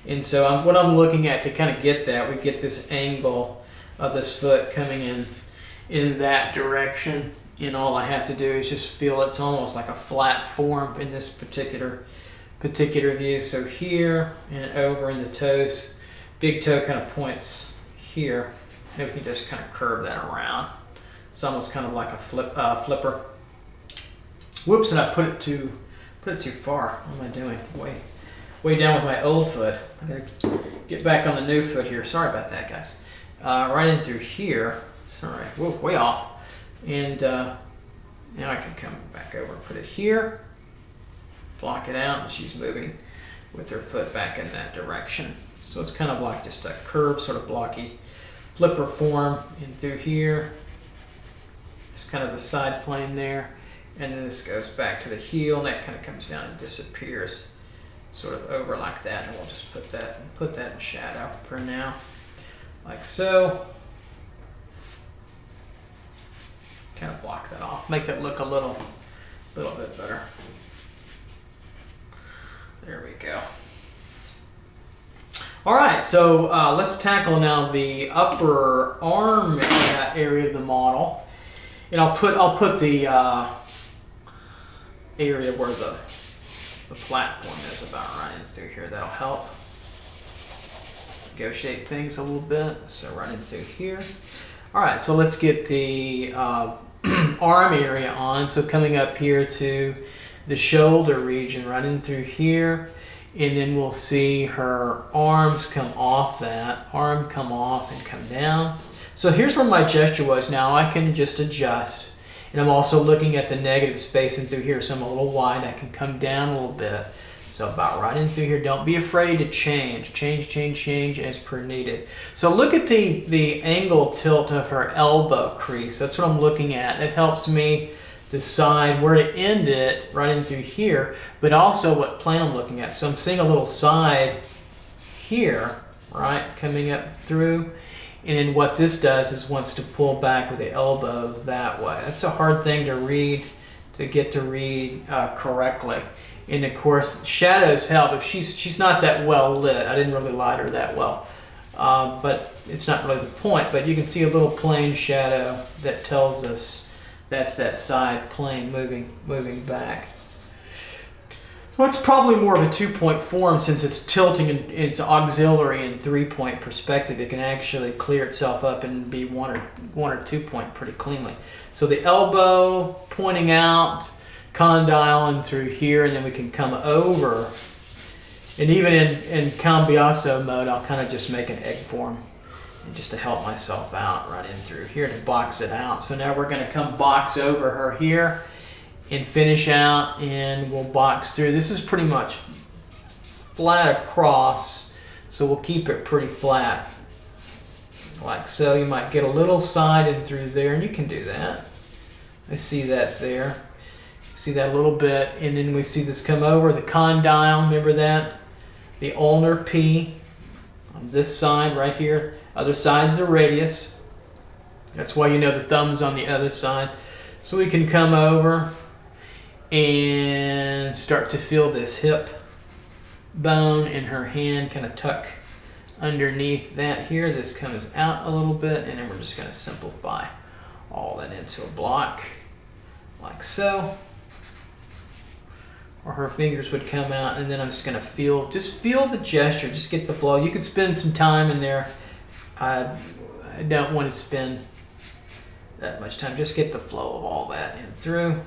And so what I'm looking at to kind of get that, we get this angle of this foot coming in that direction. And all I have to do is just feel it's almost like a flat form in this particular view. So here and over in the toes, big toe kind of points here. And we can just kind of curve that around. It's almost kind of like a flipper. Whoops, and I put it too far. What am I doing? Way down with my old foot. I'm gonna get back on the new foot here. Sorry about that, guys. Right in through here. Sorry, whoa, way off. And now I can come back over and put it here. Block it out, and she's moving with her foot back in that direction. So it's kind of like just a curved, sort of blocky flipper form in through here. Just kind of the side plane there. And then this goes back to the heel, and that kind of comes down and disappears sort of over like that. And we'll just put that in shadow for now, like so. Kind of block that off, make that look a little bit better. There we go. All right, so let's tackle now the upper arm area of the model, and I'll put the area where the platform is about right in through here. That'll help negotiate things a little bit. So right in through here. All right, so let's get the arm area on. So coming up here to the shoulder region, right in through here, and then we'll see her arms come off that, arm come off and come down. So here's where my gesture was. Now I can just adjust. And I'm also looking at the negative space in through here, so I'm a little wide. I can come down a little bit. So about right in through here. Don't be afraid to change as per needed. So look at the angle tilt of her elbow crease. That's what I'm looking at. It helps me decide where to end it right in through here, but also what plane I'm looking at. So I'm seeing a little side here, right, coming up through. And then what this does is wants to pull back with the elbow that way. That's a hard thing to read, correctly. And of course, shadows help. If she's not that well lit, I didn't really light her that well, but it's not really the point. But you can see a little plane shadow that tells us that's that side plane moving back. So it's probably more of a 2-point form since it's tilting and it's auxiliary and 3-point perspective. It can actually clear itself up and be 1 or 2 point pretty cleanly. So the elbow pointing out, condyle and through here, and then we can come over. And even in Cambiaso mode, I'll kind of just make an egg form and just to help myself out right in through here to box it out. So now we're going to come box over her here and finish out, and we'll box through. This is pretty much flat across, so we'll keep it pretty flat like so. You might get a little side in through there, and you can do that. I see that there. See that a little bit, and then we see this come over the condyle. Remember that? The ulnar P on this side right here. Other side's the radius. That's why you know the thumb's on the other side. So we can come over and start to feel this hip bone in her hand kind of tuck underneath that here. This comes out a little bit, and then we're just going to simplify all that into a block like so. Or her fingers would come out, and then I'm just going to feel the gesture, just get the flow. You could spend some time in there. I don't want to spend that much time. Just get the flow of all that in through.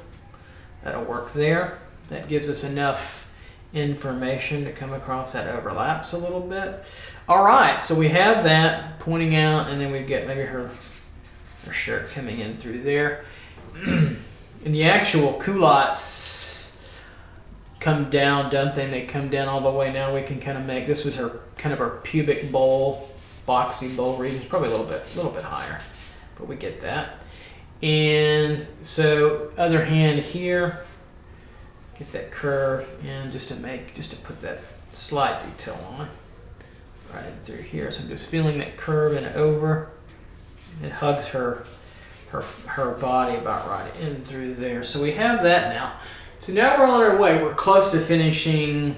That'll work there. That gives us enough information to come across. That overlaps a little bit. All right, so we have that pointing out, and then we get maybe her shirt coming in through there. And the actual culottes come down, don't they? They come down all the way. Now we can kind of make, this was her kind of her pubic bowl, boxy bowl region. Probably a little bit higher, but we get that. And so other hand here, get that curve in just to put that slight detail on. Right in through here. So I'm just feeling that curve and over. It hugs her body about right in through there. So we have that now. So now we're on our way. We're close to finishing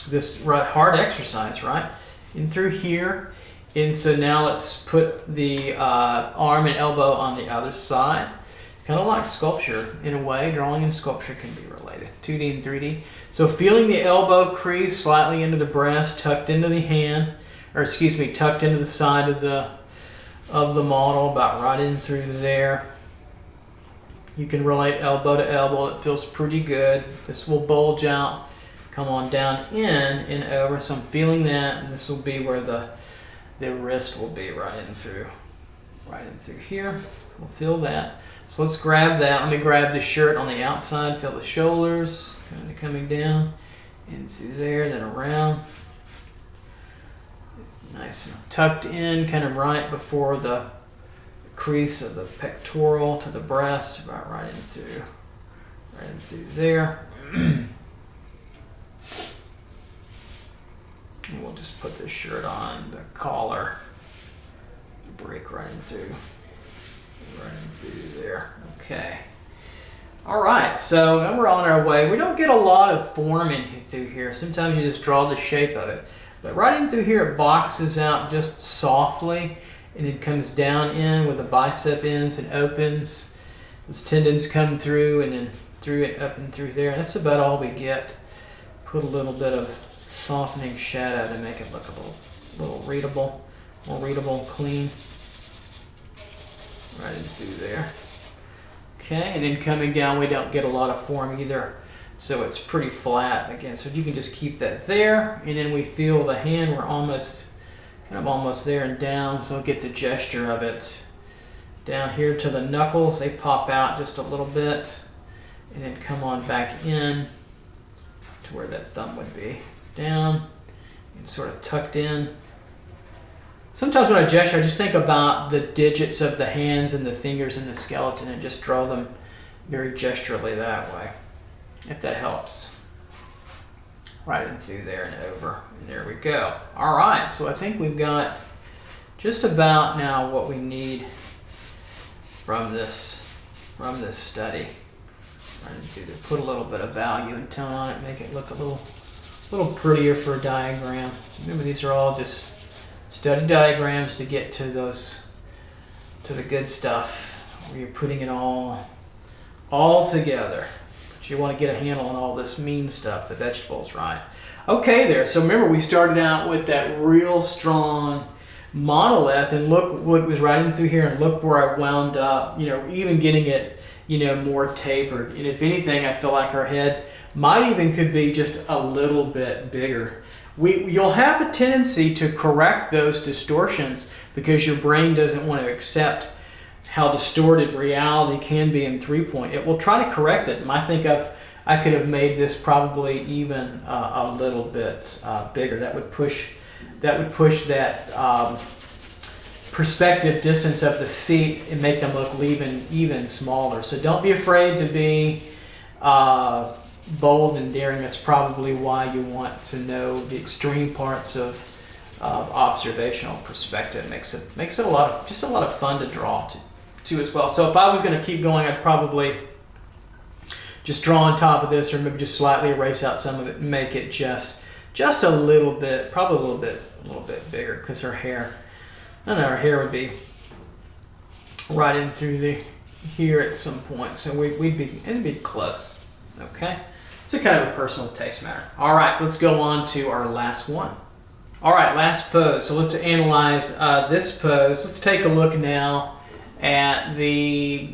this hard exercise, right? In through here. And so now let's put the arm and elbow on the other side. It's kind of like sculpture in a way. Drawing and sculpture can be related, 2D and 3D. So feeling the elbow crease slightly into the breast, tucked into the hand, or excuse me, tucked into the side of the model, about right in through there. You can relate elbow to elbow. It feels pretty good. This will bulge out, come on down in and over. So I'm feeling that, and this will be where the wrist will be right in through here. We'll feel that. So let's grab that. Let me grab the shirt on the outside. Feel the shoulders kind of coming down into there, then around. Nice and tucked in, kind of right before the crease of the pectoral to the breast, about right in through there. And we'll just put this shirt on, the collar, break right in through there. Okay. All right, so now we're on our way. We don't get a lot of form in through here. Sometimes you just draw the shape of it. But right in through here, it boxes out just softly, and it comes down in with the bicep ends and opens. Those tendons come through and then through it up and through there. That's about all we get. Put a little bit of softening shadow to make it look a little readable, more readable and clean. Right in through there. Okay, and then coming down, we don't get a lot of form either, so it's pretty flat again. So you can just keep that there, and then we feel the hand. We're almost there and down, so we'll get the gesture of it. Down here to the knuckles, they pop out just a little bit, and then come on back in to where that thumb would be. Down and sort of tucked in. Sometimes when I gesture, I just think about the digits of the hands and the fingers and the skeleton and just draw them very gesturally that way, if that helps. Right in through there and over, and there we go. All right, so I think we've got just about now what we need from this study. Right in through there. Put a little bit of value and tone on it, make it look a little prettier for a diagram. Remember, these are all just study diagrams to get to the good stuff, where you're putting it all together. But you want to get a handle on all this mean stuff, the vegetables, right? Okay there, so remember we started out with that real strong monolith, and look what was right in through here, and look where I wound up, even getting it, more tapered. And if anything, I feel like her head could be just a little bit bigger. You'll have a tendency to correct those distortions because your brain doesn't want to accept how distorted reality can be in 3-point. It will try to correct it. And I think I could have made this probably even a little bit bigger. That would push that perspective distance of the feet and make them look even smaller. So don't be afraid to be bold and daring. That's probably why you want to know the extreme parts of observational perspective. Makes it a lot of fun to draw to as well. So if I was going to keep going, I'd probably just draw on top of this, or maybe just slightly erase out some of it and make it just a little bit, probably a little bit bigger, because her hair would be right in through here at some point. So it'd be close. Okay. It's a kind of a personal taste matter. All right, let's go on to our last one. All right, last pose. So let's analyze this pose. Let's take a look now at the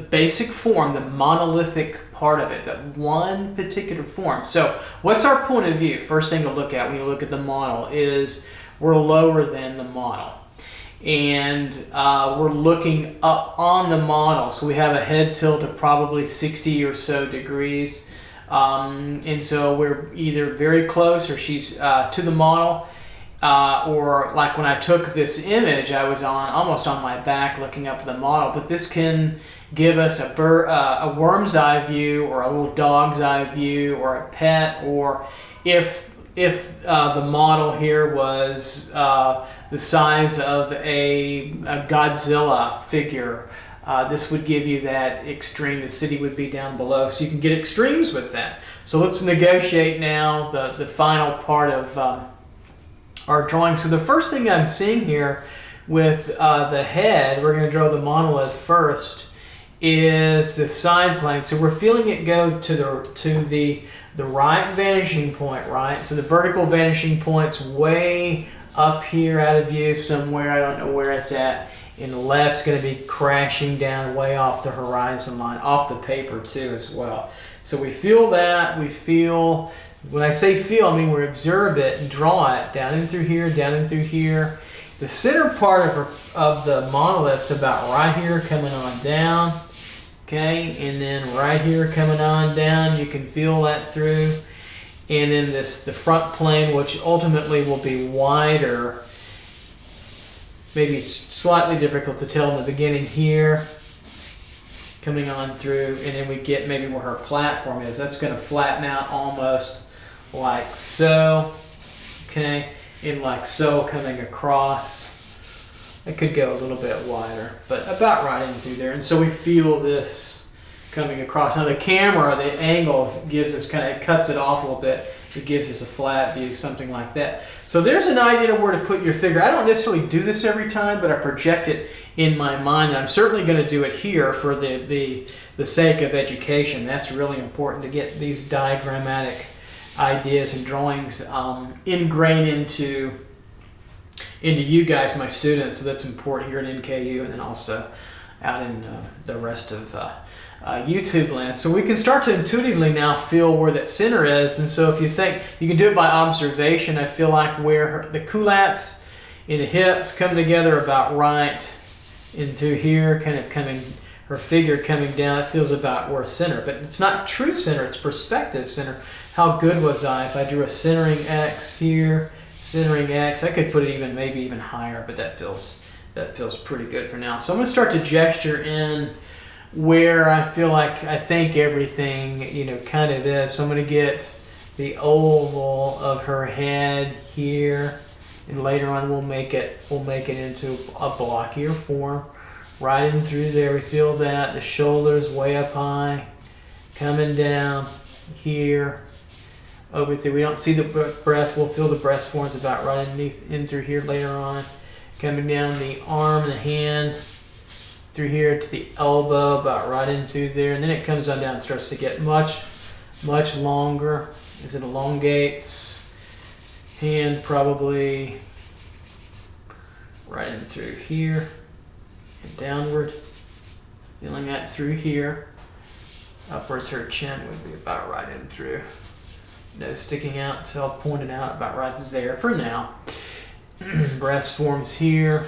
basic form, the monolithic part of it, that one particular form. So what's our point of view? First thing to look at when you look at the model is we're lower than the model. And we're looking up on the model. So we have a head tilt of probably 60 or so degrees. And so we're either very close or she's to the model. or like when I took this image, I was almost on my back looking up at the model. But this can give us a worm's eye view, or a little dog's eye view, or a pet, or if the model here was the size of a Godzilla figure, this would give you that extreme. The city would be down below, so you can get extremes with that. So let's negotiate now the final part of our drawing. So the first thing I'm seeing here with the head, we're going to draw the monolith first, is the side plane. So we're feeling it go to the right vanishing point, right? So the vertical vanishing point's way up here out of view somewhere. I don't know where it's at. And the left's going to be crashing down way off the horizon line, off the paper too as well. So we feel that. We feel, when I say feel, I mean we observe it and draw it down in through here, down in through here. The center part of the monolith's about right here coming on down. Okay, and then right here coming on down, you can feel that through. And then the front plane, which ultimately will be wider. Maybe it's slightly difficult to tell in the beginning here, coming on through, and then we get maybe where her platform is. That's going to flatten out almost like so. Okay, and like so coming across. It could go a little bit wider, but about right in through there. And so we feel this coming across. Now the camera, the angle gives us it cuts it off a little bit. It gives us a flat view, something like that. So there's an idea of where to put your figure. I don't necessarily do this every time, but I project it in my mind. And I'm certainly going to do it here for the sake of education. That's really important to get these diagrammatic ideas and drawings ingrained into you guys, my students. So that's important here at NKU, and then also out in the rest of YouTube land. So we can start to intuitively now feel where that center is. And so if you think, you can do it by observation. I feel like where the culottes and the hips come together about right into here, kind of coming, her figure coming down, it feels about where center. But it's not true center, it's perspective center. How good was I if I drew a centering X here, centering X? I could put it maybe even higher, but that feels pretty good for now. So I'm going to start to gesture in where I feel like I think everything, kind of is. So I'm going to get the oval of her head here, and later on we'll make it into a blockier form. Right in through there, we feel that. The shoulders way up high, coming down here, over through. We don't see the breast. We'll feel the breast forms about right underneath, in through here later on. Coming down the arm and the hand, through here to the elbow, about right in through there. And then it comes on down and starts to get much, much longer as it elongates. Hand probably right in through here and downward. Feeling that through here. Upwards, her chin would be about right in through. Nose sticking out, tail pointed out about right there for now. Breast forms here.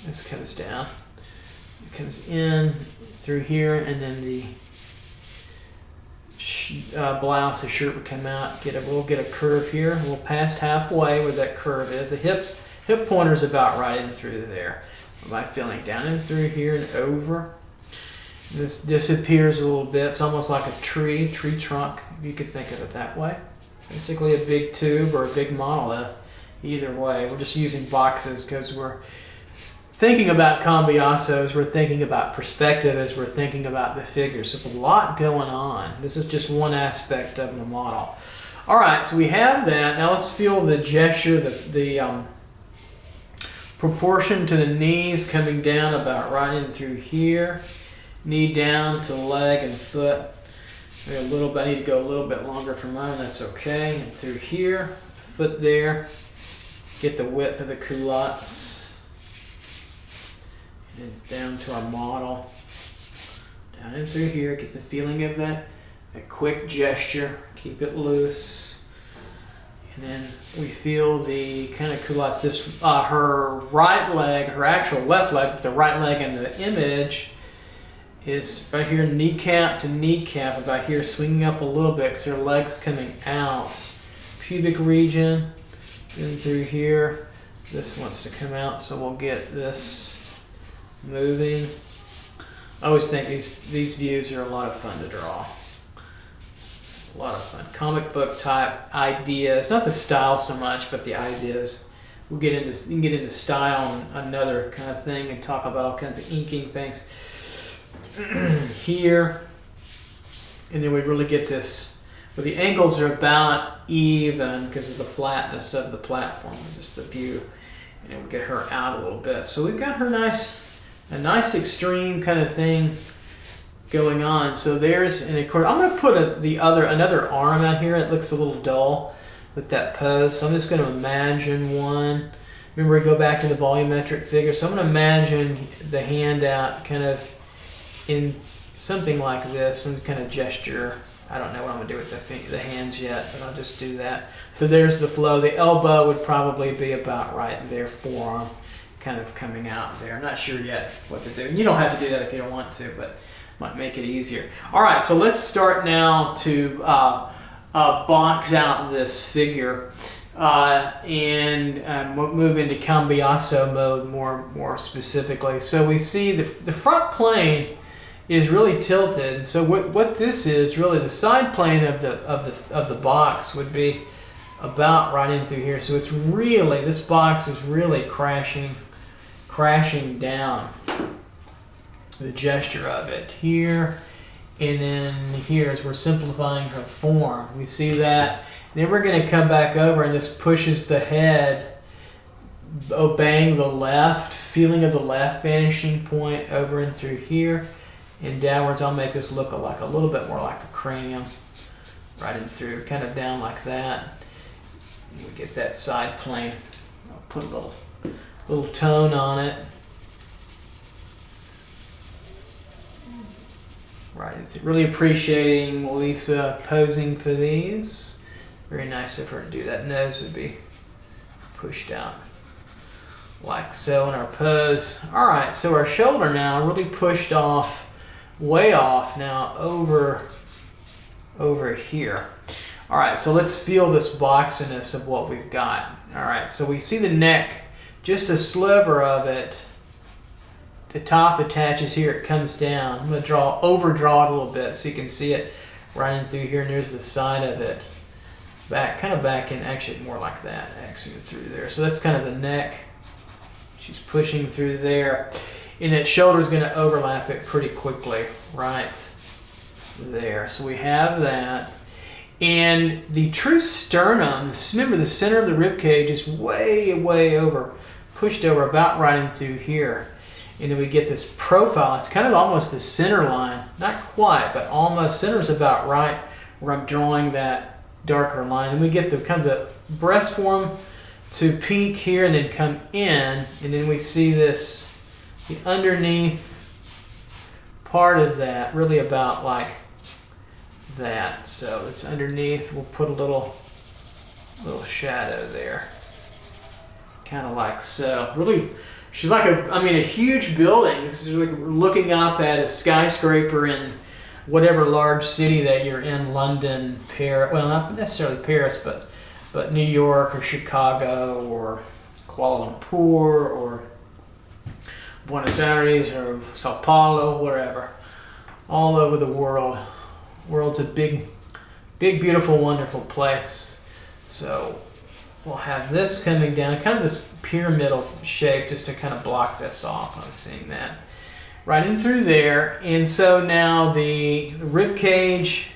This comes down. It comes in through here, and then the blouse, the shirt would come out. We'll get a curve here. We'll past halfway where that curve is. The hip pointer's about right in through there. By feeling down in through here and over. This disappears a little bit. It's almost like a tree trunk, if you could think of it that way. Basically a big tube or a big monolith. Either way, we're just using boxes because we're thinking about Cambiaso, as we're thinking about perspective, as we're thinking about the figures. So there's a lot going on. This is just one aspect of the model. All right, so we have that. Now let's feel the gesture, the proportion to the knees coming down about right in through here. Knee down to leg and foot. I need to go a little bit longer for mine, that's okay. And through here, foot there. Get the width of the culottes. And then down to our model. Down in through here, get the feeling of that quick gesture. Keep it loose. And then we feel the kind of culottes. This, her right leg, her actual left leg, the right leg in the image is right here, kneecap to kneecap, about here, swinging up a little bit because her leg's coming out. Pubic region, in through here, This wants to come out, so we'll get this moving. I always think these views are a lot of fun to draw. A lot of fun. Comic book type ideas, not the style so much, but the ideas. We'll get into, you can get into style and another kind of thing and talk about all kinds of inking things here. And then we really get this, where the angles are about even because of the flatness of the platform, just the view. And we'll get her out a little bit. So we've got her a nice extreme kind of thing going on. So there's, and of course, I'm going to put another arm out here. It looks a little dull with that pose. So I'm just going to imagine one. Remember, we go back to the volumetric figure. So I'm going to imagine the hand out kind of in something like this, some kind of gesture. I don't know what I'm going to do with the hands yet, but I'll just do that. So there's the flow. The elbow would probably be about right there, forearm kind of coming out there. I'm not sure yet what to do. You don't have to do that if you don't want to, but might make it easier. All right, so let's start now to box out this figure and move into Cambiaso mode more specifically. So we see the front plane is really tilted. And so what this is really, the side plane of the box would be about right into here. So it's really, this box is really crashing down. The gesture of it here, and then here as we're simplifying her form, we see that. And then we're going to come back over, and this pushes the head, obeying the left, feeling of the left vanishing point over and through here and downwards. I'll make this look like a little bit more like a cranium, right in through, kind of down like that. And we get that side plane. I'll put a little tone on it. Right, really appreciating Lisa posing for these. Very nice of her to do that. Nose would be pushed out like so in our pose. All right, so our shoulder now really pushed off, way off now over here. All right, so let's feel this boxiness of what we've got. All right, so we see the neck, just a sliver of it. The top attaches here, it comes down. I'm going to overdraw it a little bit so you can see it right in through here, and there's the side of it. Kind of back in, actually more like that, actually through there. So that's kind of the neck. She's pushing through there. And that shoulder's going to overlap it pretty quickly, right there. So we have that. And the true sternum, remember the center of the rib cage is way over, pushed over about right in through here. And then we get this profile. It's kind of almost the center line. Not quite, but almost. Center's about right where I'm drawing that darker line. And we get the kind of the breast form to peak here and then come in. And then we see this, the underneath part of that, really about like that. So it's underneath. We'll put a little shadow there. Kind of like so. Really, she's like a huge building. This is like looking up at a skyscraper in whatever large city that you're in, London, Paris, well, not necessarily Paris, but New York or Chicago or Kuala Lumpur or Buenos Aires or Sao Paulo, wherever. All over the world. World's a big, beautiful, wonderful place. So we'll have this coming down, kind of this pyramidal shape, just to kind of block this off. I was seeing that right in through there. And so now the rib cage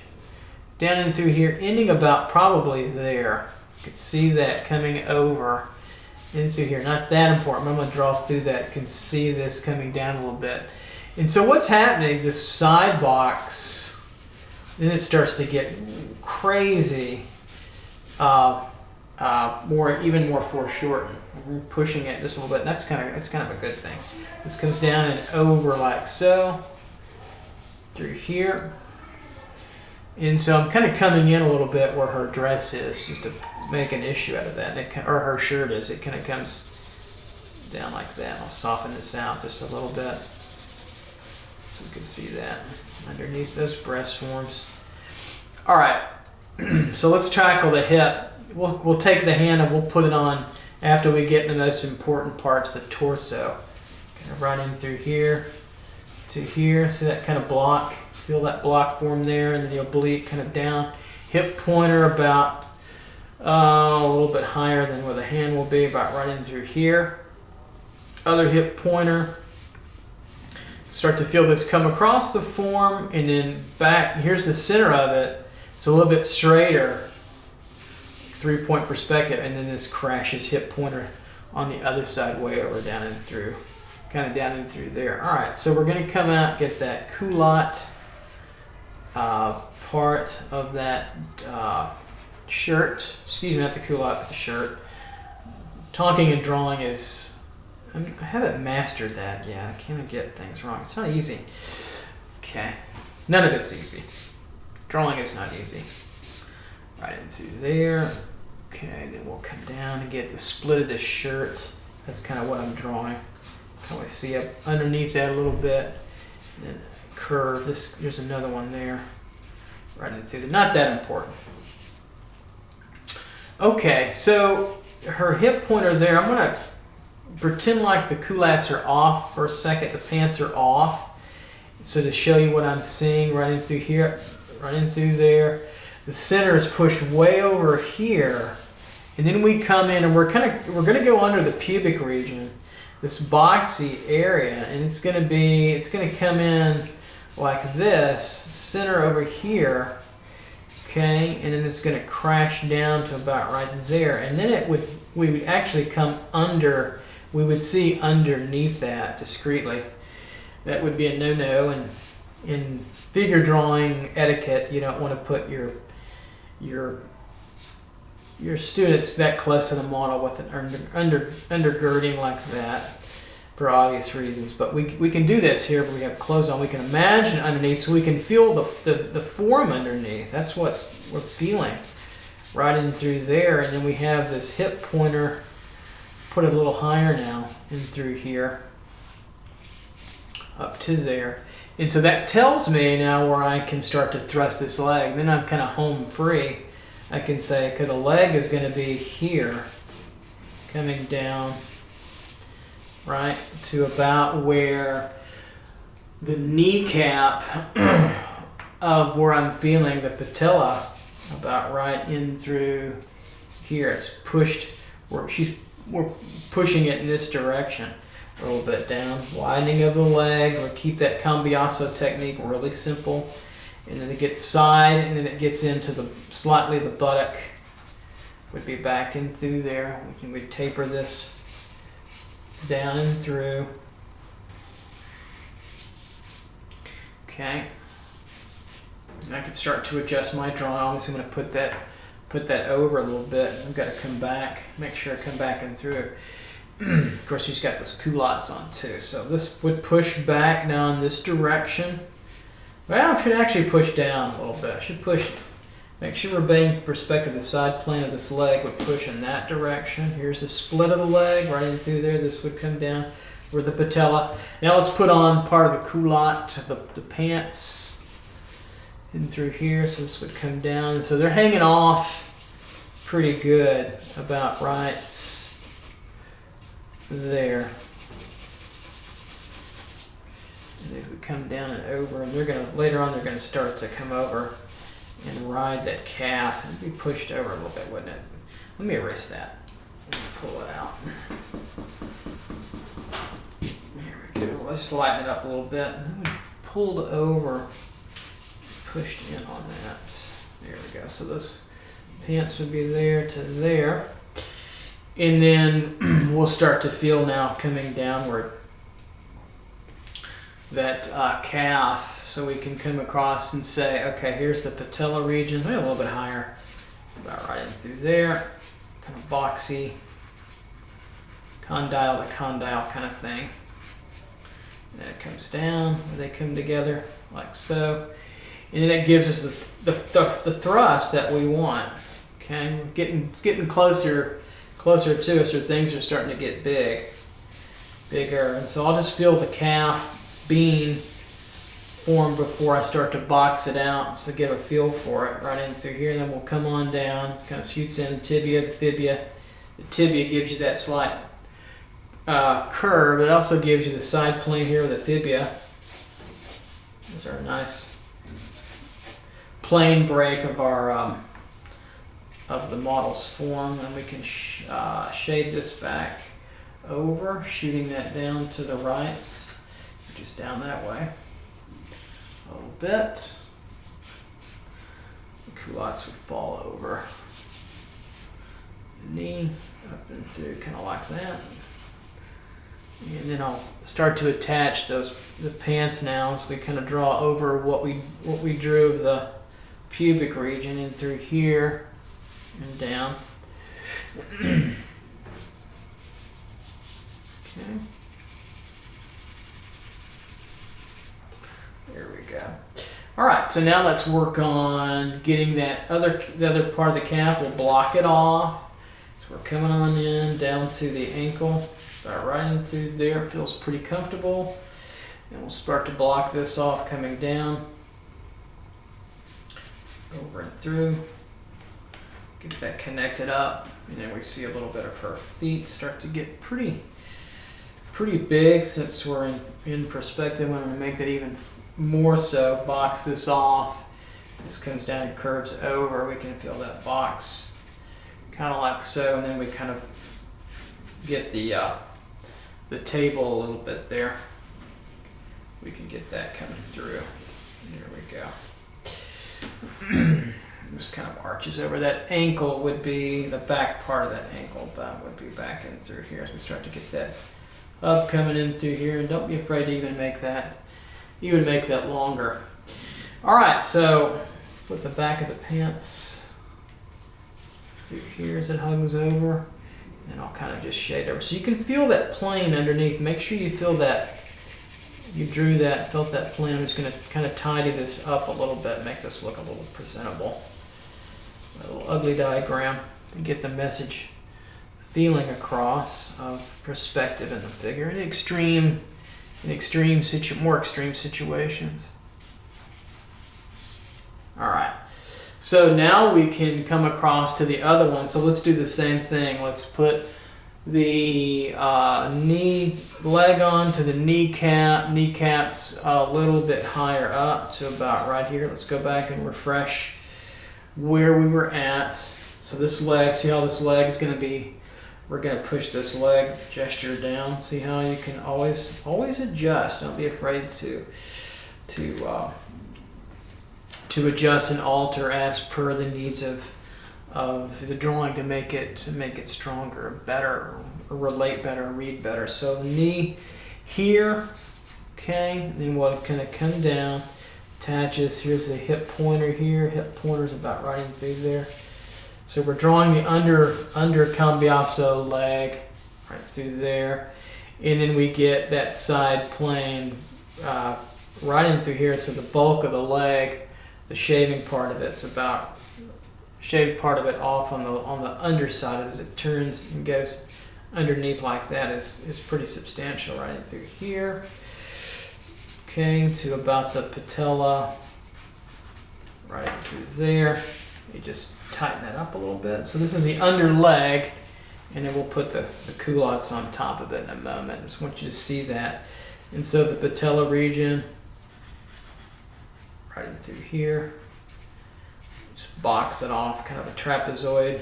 down in through here, ending about probably there. You can see that coming over into here. Not that important, but I'm going to draw through that. You can see this coming down a little bit. And so what's happening, this side box, then it starts to get crazy, even more foreshortened. We're pushing it just a little bit, and that's kind of a good thing. This comes down and over like so, through here. And so I'm kind of coming in a little bit where her dress is, just to make an issue out of that, or her shirt is. It kind of comes down like that. I'll soften this out just a little bit so you can see that underneath those breast forms. All right, so let's tackle the hip. We'll take the hand and we'll put it on after we get in the most important parts, the torso. Kind of right in through here to here. See that kind of block? Feel that block form there, and then the oblique kind of down. Hip pointer about a little bit higher than where the hand will be, about right in through here. Other hip pointer. Start to feel this come across the form, and then back. Here's the center of it. It's a little bit straighter, 3-point perspective, and then this crashes hip pointer on the other side, way over, down and through, kind of down and through there. All right, so we're going to come out, get that culotte part of that shirt. Excuse me, not the culotte, but the shirt. Talking and drawing is, I haven't mastered that yet. I can't get things wrong. It's not easy. Okay, none of it's easy. Drawing is not easy. Right in through there. Okay, then we'll come down and get the split of this shirt. That's kind of what I'm drawing. Can we see up underneath that a little bit? And then curve. There's another one there. Right in through there. Not that important. Okay, so her hip pointer there, I'm going to pretend like the culottes are off for a second. The pants are off. So to show you what I'm seeing, right in through here, right in through there. The center is pushed way over here, and then we come in and we're going to go under the pubic region, this boxy area, and it's going to come in like this, center over here, okay, and then it's going to crash down to about right there, and then we would actually come under. We would see underneath that discreetly. That would be a no-no, and in figure drawing etiquette, you don't want to put your students that close to the model with an undergirding like that, for obvious reasons. But we can do this here, but we have clothes on. We can imagine underneath, so we can feel the form underneath. That's what we're feeling right in through there. And then we have this hip pointer, put it a little higher now in through here, up to there. And so that tells me now where I can start to thrust this leg. Then I'm kind of home free. I can say, okay, the leg is going to be here, coming down, right, to about where the kneecap of where I'm feeling the patella, about right in through here. It's pushed, we're pushing it in this direction. A little bit down, widening of the leg. We'll keep that Cambiaso technique really simple. And then it gets side, and then it gets into slightly the buttock. Would be back in through there. We taper this down and through. Okay. And I can start to adjust my drawing. I'm going to put that over a little bit. I've got to come back, make sure I come back and through. Of course, she's got those culottes on too. So this would push back now in this direction. Well, I should actually push down a little bit. I should push, make sure we're being perspective. The side plane of this leg would push in that direction. Here's the split of the leg right in through there. This would come down where the patella. Now let's put on part of the culotte, the pants in through here. So this would come down. So they're hanging off pretty good, about right there. And they would come down and over, and later on they're gonna start to come over and ride that calf. It'd be pushed over a little bit, wouldn't it? Let me erase that. Let me pull it out. There we go. Let's just lighten it up a little bit. And then we pulled over, pushed in on that. There we go. So those pants would be there to there. And then we'll start to feel now coming downward that calf, so we can come across and say, okay, here's the patella region, maybe a little bit higher, about right in through there, kind of boxy, condyle to condyle kind of thing. And then it comes down, they come together like so, and then it gives us the thrust that we want. Okay, we're getting closer to us, or things are starting to get bigger, and so I'll just feel the calf being formed before I start to box it out, so get a feel for it right in through here. And then we'll come on down, it kind of shoots in tibia, the fibia, The tibia gives you that slight curve. It also gives you the side plane here with the fibia. These are a nice plane break of our of the model's form, and we can shade this back over, shooting that down to the right, just down that way a little bit. The culottes would fall over the knee, up and through, kind of like that. And then I'll start to attach the pants now, so we kind of draw over what we drew of the pubic region in through here and down. Okay. There we go. All right, so now let's work on getting the other part of the calf. We'll block it off. So we're coming on in down to the ankle. Start right in through there. Feels pretty comfortable. And we'll start to block this off, coming down, over and through. Get that connected up, and then we see a little bit of her feet start to get pretty big. Since we're in perspective, I'm going to make that even more so. Box this off. This comes down and curves over. We can feel that box, kind of like so, and then we kind of get the table a little bit there. We can get that coming through. There we go. Just kind of arches over. That ankle would be the back part of that ankle. That would be back in through here as we start to get that up, coming in through here. And don't be afraid to even make that longer. All right, so put the back of the pants through here as it hugs over, and I'll kind of just shade over. So you can feel that plane underneath. Make sure you feel that. You drew that, felt that plane. I'm just going to kind of tidy this up a little bit, make this look a little presentable. A little ugly diagram and get the message feeling across of perspective in the figure in more extreme situations. All right, so now we can come across to the other one. So let's do the same thing. Let's put the leg on to the kneecaps a little bit higher up to about right here. Let's go back and refresh where we were at. So this leg, see how this leg is going to be, we're going to push this leg gesture down. See how you can always adjust. Don't be afraid to adjust and alter as per the needs of the drawing to make it stronger, better, or relate better, read better. So the knee here, okay, and then we'll kind of come down, attaches. Here's the hip pointer here. Hip pointer's about right in through there. So we're drawing the under Cambiaso leg right through there, and then we get that side plane right in through here. So the bulk of the leg, the shaving part of it's about. Shaved part of it off on the underside as it turns and goes underneath like that is pretty substantial right in through here. Okay, to about the patella, right through there. You just tighten that up a little bit. So this is the under leg, and then we'll put the culottes on top of it in a moment. I just want you to see that. And so the patella region, right in through here. Box it off, kind of a trapezoid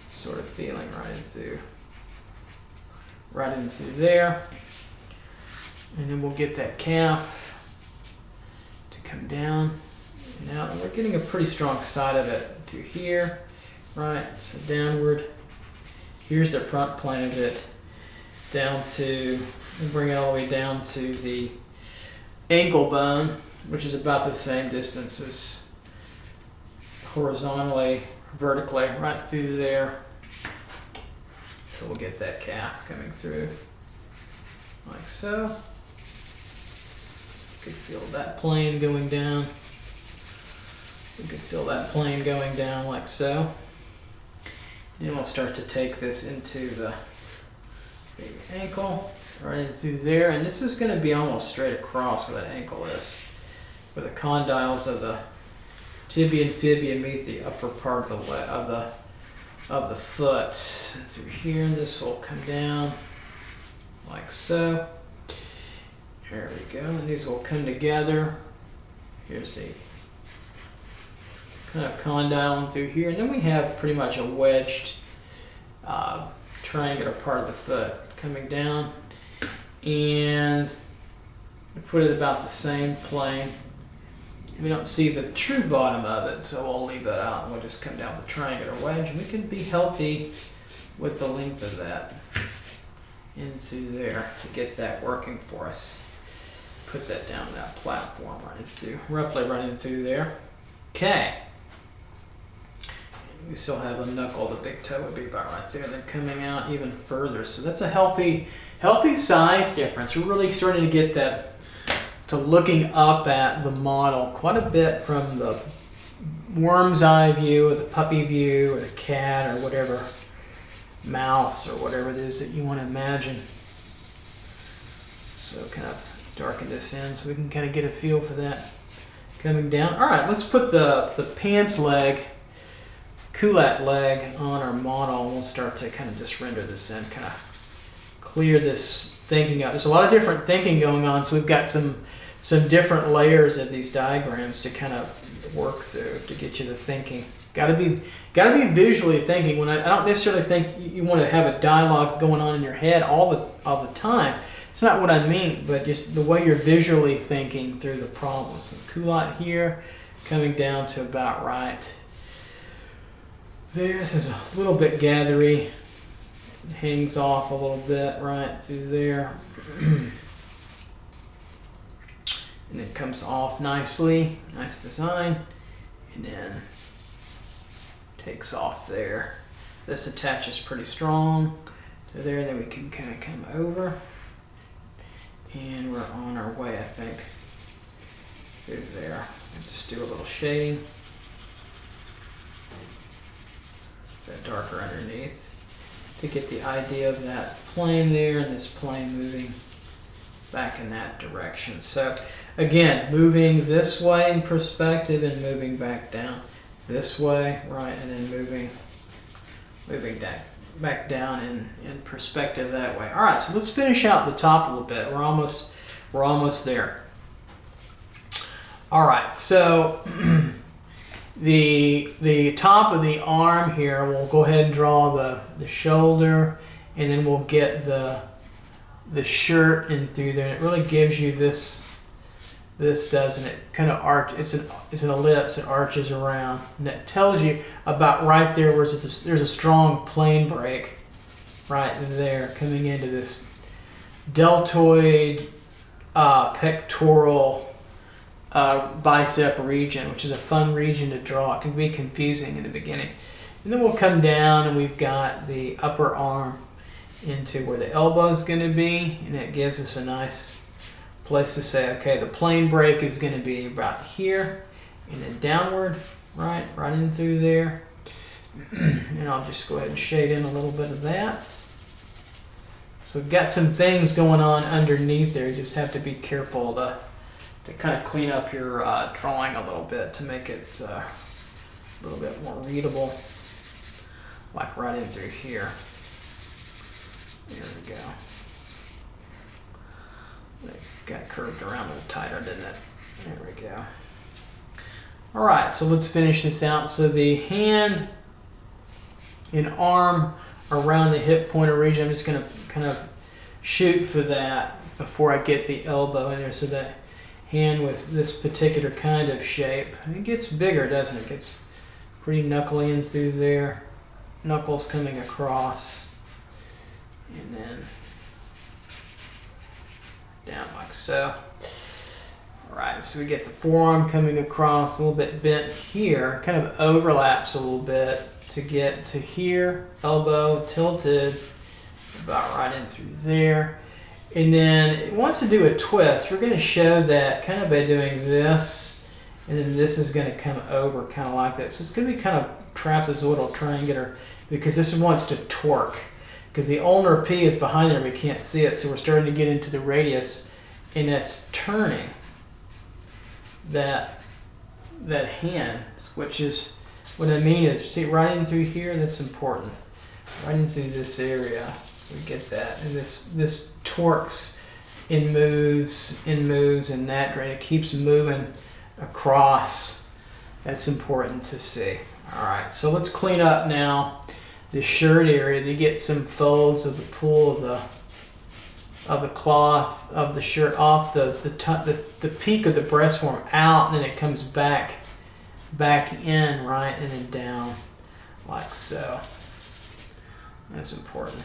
sort of feeling right into there. And then we'll get that calf to come down. And now we're getting a pretty strong side of it to here, right? So downward. Here's the front plane of it, down to, we'll bring it all the way down to the ankle bone, which is about the same distance as horizontally, vertically, right through there. So we'll get that calf coming through like so. You could feel that plane going down. You could feel that plane going down like so. Then we'll start to take this into the ankle, right in through there. And this is going to be almost straight across where that ankle is, where the condyles of the tibia and fibia meet the upper part of of the foot. And through here, and this will come down like so. There we go, and these will come together. Here's the kind of condyle through here, and then we have pretty much a wedged triangular part of the foot coming down, and we put it about the same plane. We don't see the true bottom of it, so we'll leave it out and we'll just come down with a triangular wedge. We can be healthy with the length of that into there to get that working for us. Put that down that platform roughly running through there. Okay. We still have a knuckle, the big toe would be about right there, and then coming out even further. So that's a healthy size difference. We're really starting to get that to looking up at the model quite a bit from the worm's eye view or the puppy view or the cat or whatever, mouse or whatever it is that you want to imagine. So kind of darken this in so we can kind of get a feel for that coming down. All right, let's put the pants leg, culotte leg on our model, and we'll start to kind of just render this in, kind of clear this thinking out. There's a lot of different thinking going on, so we've got some different layers of these diagrams to kind of work through to get you to thinking. Got to be visually thinking. When I don't necessarily think you want to have a dialogue going on in your head all the time. It's not what I mean, but just the way you're visually thinking through the problems. The culotte here coming down to about right there. This is a little bit gathery. It hangs off a little bit right through there. And it comes off nicely. Nice design. And then takes off there. This attaches pretty strong to there. Then we can kind of come over. And we're on our way, I think, through there. And just do a little shading. That darker underneath to get the idea of that plane there and this plane moving back in that direction. So again, moving this way in perspective and moving back down this way, right, and then moving down, back down in perspective that way. All right, so let's finish out the top a little bit. We're almost there. All right, so the top of the arm here, we'll go ahead and draw the shoulder, and then we'll get the shirt in through there. And it really gives you this doesn't it? Kind of arch. It's an ellipse. It arches around, and that tells you about right there where there's a strong plane break, right there coming into this deltoid pectoral bicep region, which is a fun region to draw. It can be confusing in the beginning. And then we'll come down and we've got the upper arm into where the elbow is going to be, and it gives us a nice place to say, okay, the plane break is going to be about here, and then downward, right in through there. And I'll just go ahead and shade in a little bit of that. So we've got some things going on underneath there. You just have to be careful to kind of clean up your drawing a little bit to make it a little bit more readable, like right in through here. There we go. It got curved around a little tighter, didn't it? There we go. All right, so let's finish this out. So the hand and arm around the hip pointer region, I'm just going to kind of shoot for that before I get the elbow in there. So that hand with this particular kind of shape, it gets bigger, doesn't it? It gets pretty knuckly in through there. Knuckles coming across. And then down like so. Alright, so we get the forearm coming across, a little bit bent here, kind of overlaps a little bit to get to here, elbow tilted, about right in through there. And then it wants to do a twist. We're going to show that kind of by doing this, and then this is going to come over kind of like that. So it's going to be kind of trapezoidal triangular because this wants to torque. Because the ulnar P is behind there, we can't see it, so we're starting to get into the radius, and that's turning that hand, which is What I mean is, see, right in through here, that's important. Right in through this area, we get that. And this torques and moves in that direction. It keeps moving across. That's important to see. All right, so let's clean up now the shirt area. They get some folds of the pull of the cloth of the shirt off the peak of the breast form out, and then it comes back in, right, and then down like so. That's important.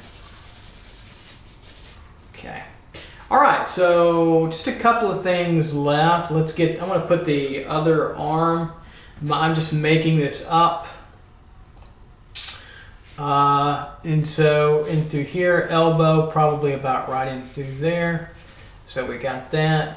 Okay. All right, so just a couple of things left. I'm going to put the other arm. I'm just making this up. And so in through here, elbow probably about right in through there. So we got that.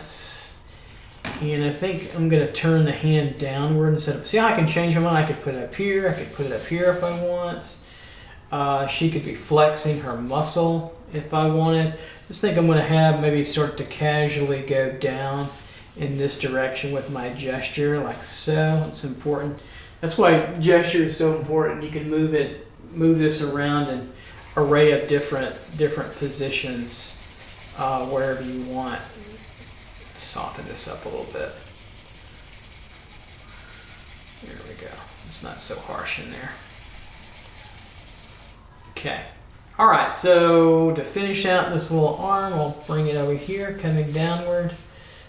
And I think I'm going to turn the hand downward instead of, see how I can change my mind? I could put it up here. I could put it up here if I want. She could be flexing her muscle if I wanted. Just think I'm going to have maybe start to casually go down in this direction with my gesture, like so. It's important. That's why gesture is so important. You can move this around an array of different positions wherever you want. Soften this up a little bit. There we go. It's not so harsh in there. Okay. All right, so to finish out this little arm, we'll bring it over here, coming downward.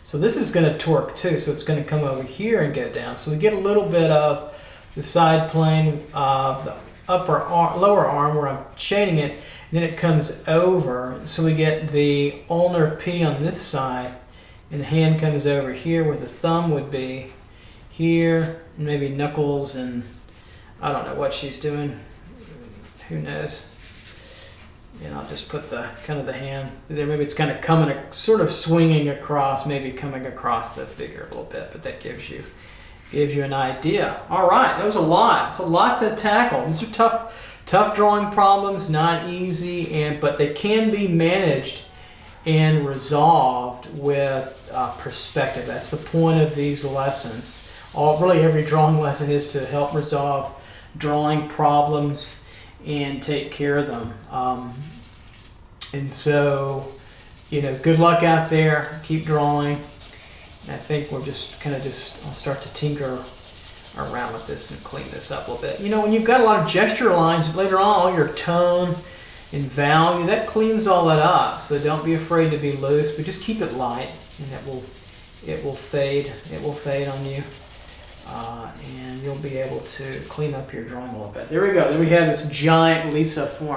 So this is going to torque too, so it's going to come over here and go down. So we get a little bit of the side plane of the lower arm where I'm shading it, and then it comes over. So we get the ulnar P on this side, and the hand comes over here where the thumb would be here, and maybe knuckles, and I don't know what she's doing. Who knows? And I'll just put the kind of the hand there. Maybe it's kind of coming, sort of swinging across, maybe coming across the figure a little bit, but that gives you an idea. All right, that was a lot. It's a lot to tackle. These are tough drawing problems, not easy, but they can be managed and resolved with perspective. That's the point of these lessons. Really every drawing lesson is to help resolve drawing problems and take care of them. And so, good luck out there. Keep drawing. I think we're just I'll start to tinker around with this and clean this up a little bit. When you've got a lot of gesture lines, later on, all your tone and value, that cleans all that up. So don't be afraid to be loose, but just keep it light, and it will fade. It will fade on you. And you'll be able to clean up your drawing a little bit. There we go. There we have this giant Lisa form.